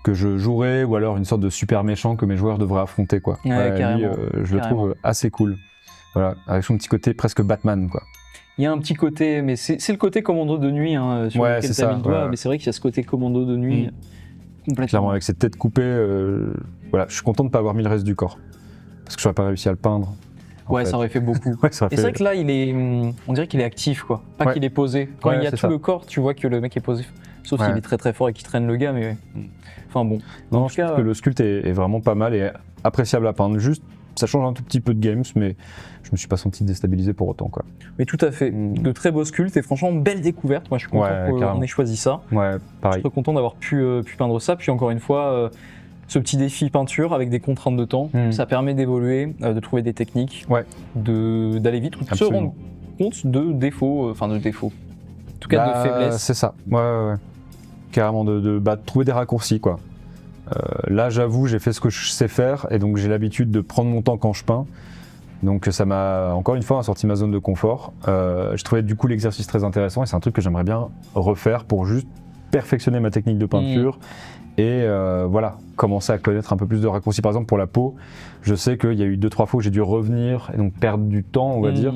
[SPEAKER 2] que je jouerais, ou alors une sorte de super méchant que mes joueurs devraient affronter, quoi.
[SPEAKER 1] Carrément,
[SPEAKER 2] lui, je le trouve assez cool. Voilà, avec son petit côté presque Batman, quoi.
[SPEAKER 1] Il y a un petit côté, mais c'est le côté commando de nuit sur lequel t'as mis le doigt, mais c'est vrai qu'il y a ce côté commando de nuit complètement.
[SPEAKER 2] Clairement, avec cette tête coupée, voilà, je suis content de ne pas avoir mis le reste du corps. Parce que j'aurais pas réussi à le peindre.
[SPEAKER 1] Ouais, ça aurait fait beaucoup. C'est vrai que là, on dirait qu'il est actif, quoi. Pas qu'il est posé. Quand il y a tout le corps, tu vois que le mec est posé. Sauf s'il est très très fort et qu'il traîne le gars, mais... Enfin bon.
[SPEAKER 2] Non, je trouve que le sculpte est vraiment pas mal et appréciable à peindre. Juste, ça change un tout petit peu de games, mais je me suis pas senti déstabilisé pour autant, quoi.
[SPEAKER 1] Mais tout à fait. De très beaux sculptes et franchement, belle découverte. Moi, je suis content qu'on ait choisi ça.
[SPEAKER 2] Ouais, pareil.
[SPEAKER 1] Je suis très content d'avoir pu peindre ça. Puis encore une fois... ce petit défi peinture avec des contraintes de temps, ça permet d'évoluer, de trouver des techniques, d'aller vite, ou de se rendre compte de défauts, en tout cas de faiblesses.
[SPEAKER 2] C'est ça, ouais. Carrément de trouver des raccourcis, quoi. Là, j'avoue, j'ai fait ce que je sais faire, et donc j'ai l'habitude de prendre mon temps quand je peins. Donc ça m'a, encore une fois, sorti ma zone de confort. Je trouvais du coup l'exercice très intéressant, et c'est un truc que j'aimerais bien refaire pour juste perfectionner ma technique de peinture. Et voilà, commencer à connaître un peu plus de raccourcis. Par exemple, pour la peau, je sais qu'il y a eu 2-3 fois où j'ai dû revenir et donc perdre du temps, on va dire.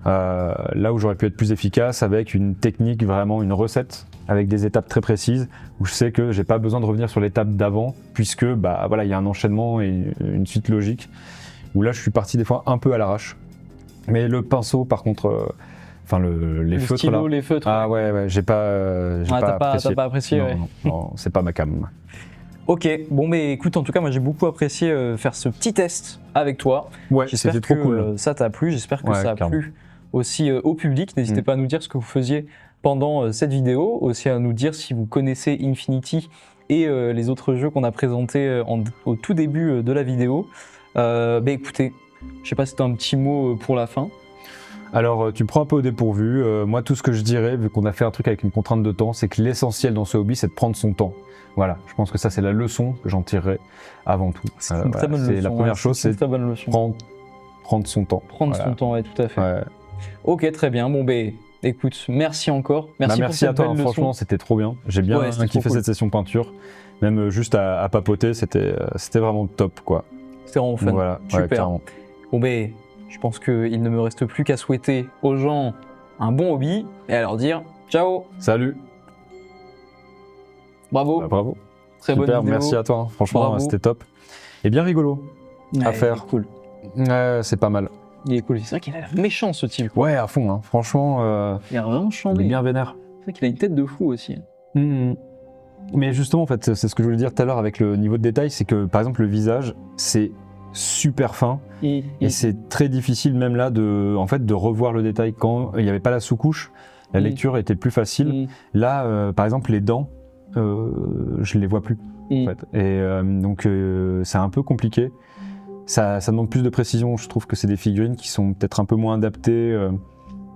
[SPEAKER 2] Là où j'aurais pu être plus efficace avec une technique, vraiment une recette, avec des étapes très précises, où je sais que j'ai pas besoin de revenir sur l'étape d'avant, puisque voilà, il y a un enchaînement et une suite logique. Où là, je suis parti des fois un peu à l'arrache. Mais le pinceau, par contre... les feutres
[SPEAKER 1] stylo,
[SPEAKER 2] là.
[SPEAKER 1] Les feutres.
[SPEAKER 2] Ah ouais, j'ai pas apprécié.
[SPEAKER 1] T'as pas apprécié,
[SPEAKER 2] non, c'est pas ma cam.
[SPEAKER 1] Ok, bon mais écoute, en tout cas moi j'ai beaucoup apprécié faire ce petit test avec toi.
[SPEAKER 2] Ouais,
[SPEAKER 1] j'espère
[SPEAKER 2] c'était trop
[SPEAKER 1] que
[SPEAKER 2] cool.
[SPEAKER 1] Ça t'a plu, j'espère que ça a plu aussi au public. N'hésitez pas à nous dire ce que vous faisiez pendant cette vidéo, aussi à nous dire si vous connaissez Infinity et les autres jeux qu'on a présentés au tout début de la vidéo. Écoutez, je sais pas si t'as un petit mot pour la fin.
[SPEAKER 2] Alors, tu me prends un peu au dépourvu. Moi, tout ce que je dirais, vu qu'on a fait un truc avec une contrainte de temps, c'est que l'essentiel dans ce hobby, c'est de prendre son temps. Voilà, je pense que ça, c'est la leçon que j'en tirerai avant tout.
[SPEAKER 1] C'est une très bonne leçon.
[SPEAKER 2] La première chose, c'est prendre son temps.
[SPEAKER 1] Prendre son temps, ouais, tout à fait. Ouais. Ok, très bien. Bon, écoute, merci encore.
[SPEAKER 2] Merci à toi, franchement, c'était trop bien. J'ai bien kiffé cette session peinture. Même juste à papoter, c'était vraiment top, quoi.
[SPEAKER 1] C'était vraiment fun.
[SPEAKER 2] Voilà,
[SPEAKER 1] super. Bon, je pense qu'il ne me reste plus qu'à souhaiter aux gens un bon hobby et à leur dire ciao.
[SPEAKER 2] Salut.
[SPEAKER 1] Bravo.
[SPEAKER 2] Bravo.
[SPEAKER 1] Très bonne vidéo.
[SPEAKER 2] Merci à toi. Franchement, c'était top. Et bien rigolo à faire.
[SPEAKER 1] Il est cool.
[SPEAKER 2] Ouais, c'est pas mal.
[SPEAKER 1] Il est cool. C'est vrai qu'il a l'air méchant ce type.
[SPEAKER 2] Ouais, à fond. Franchement,
[SPEAKER 1] il a vraiment changé.
[SPEAKER 2] Il est bien vénère.
[SPEAKER 1] C'est vrai qu'il a une tête de fou aussi.
[SPEAKER 2] Mais justement, en fait, c'est ce que je voulais dire tout à l'heure avec le niveau de détail, c'est que par exemple le visage, c'est super fin et c'est très difficile même là de revoir le détail. Quand il n'y avait pas la sous-couche, la lecture était plus facile. Là, par exemple, les dents, je les vois plus. En fait. Et donc c'est un peu compliqué. Ça demande plus de précision. Je trouve que c'est des figurines qui sont peut-être un peu moins adaptées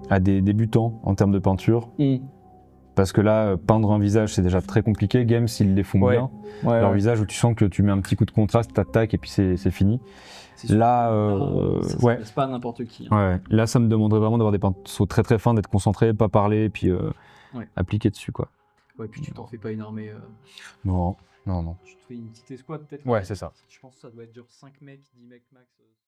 [SPEAKER 2] à des débutants en termes de peinture. Parce que là, peindre un visage, c'est déjà très compliqué. Games, ils les font bien. Leur visage où tu sens que tu mets un petit coup de contraste, tac, et puis c'est fini. Là,
[SPEAKER 1] ça ne laisse pas n'importe qui.
[SPEAKER 2] Ouais. Là, ça me demanderait vraiment d'avoir des pinceaux très très fins, d'être concentré, pas parler, et puis appliquer dessus, quoi.
[SPEAKER 1] Ouais, puis tu t'en fais pas une armée.
[SPEAKER 2] Non.
[SPEAKER 1] Je te fais une petite escouade peut-être.
[SPEAKER 2] Ouais, c'est ça.
[SPEAKER 1] Je pense que ça doit être genre 5 mecs, 10 mecs max.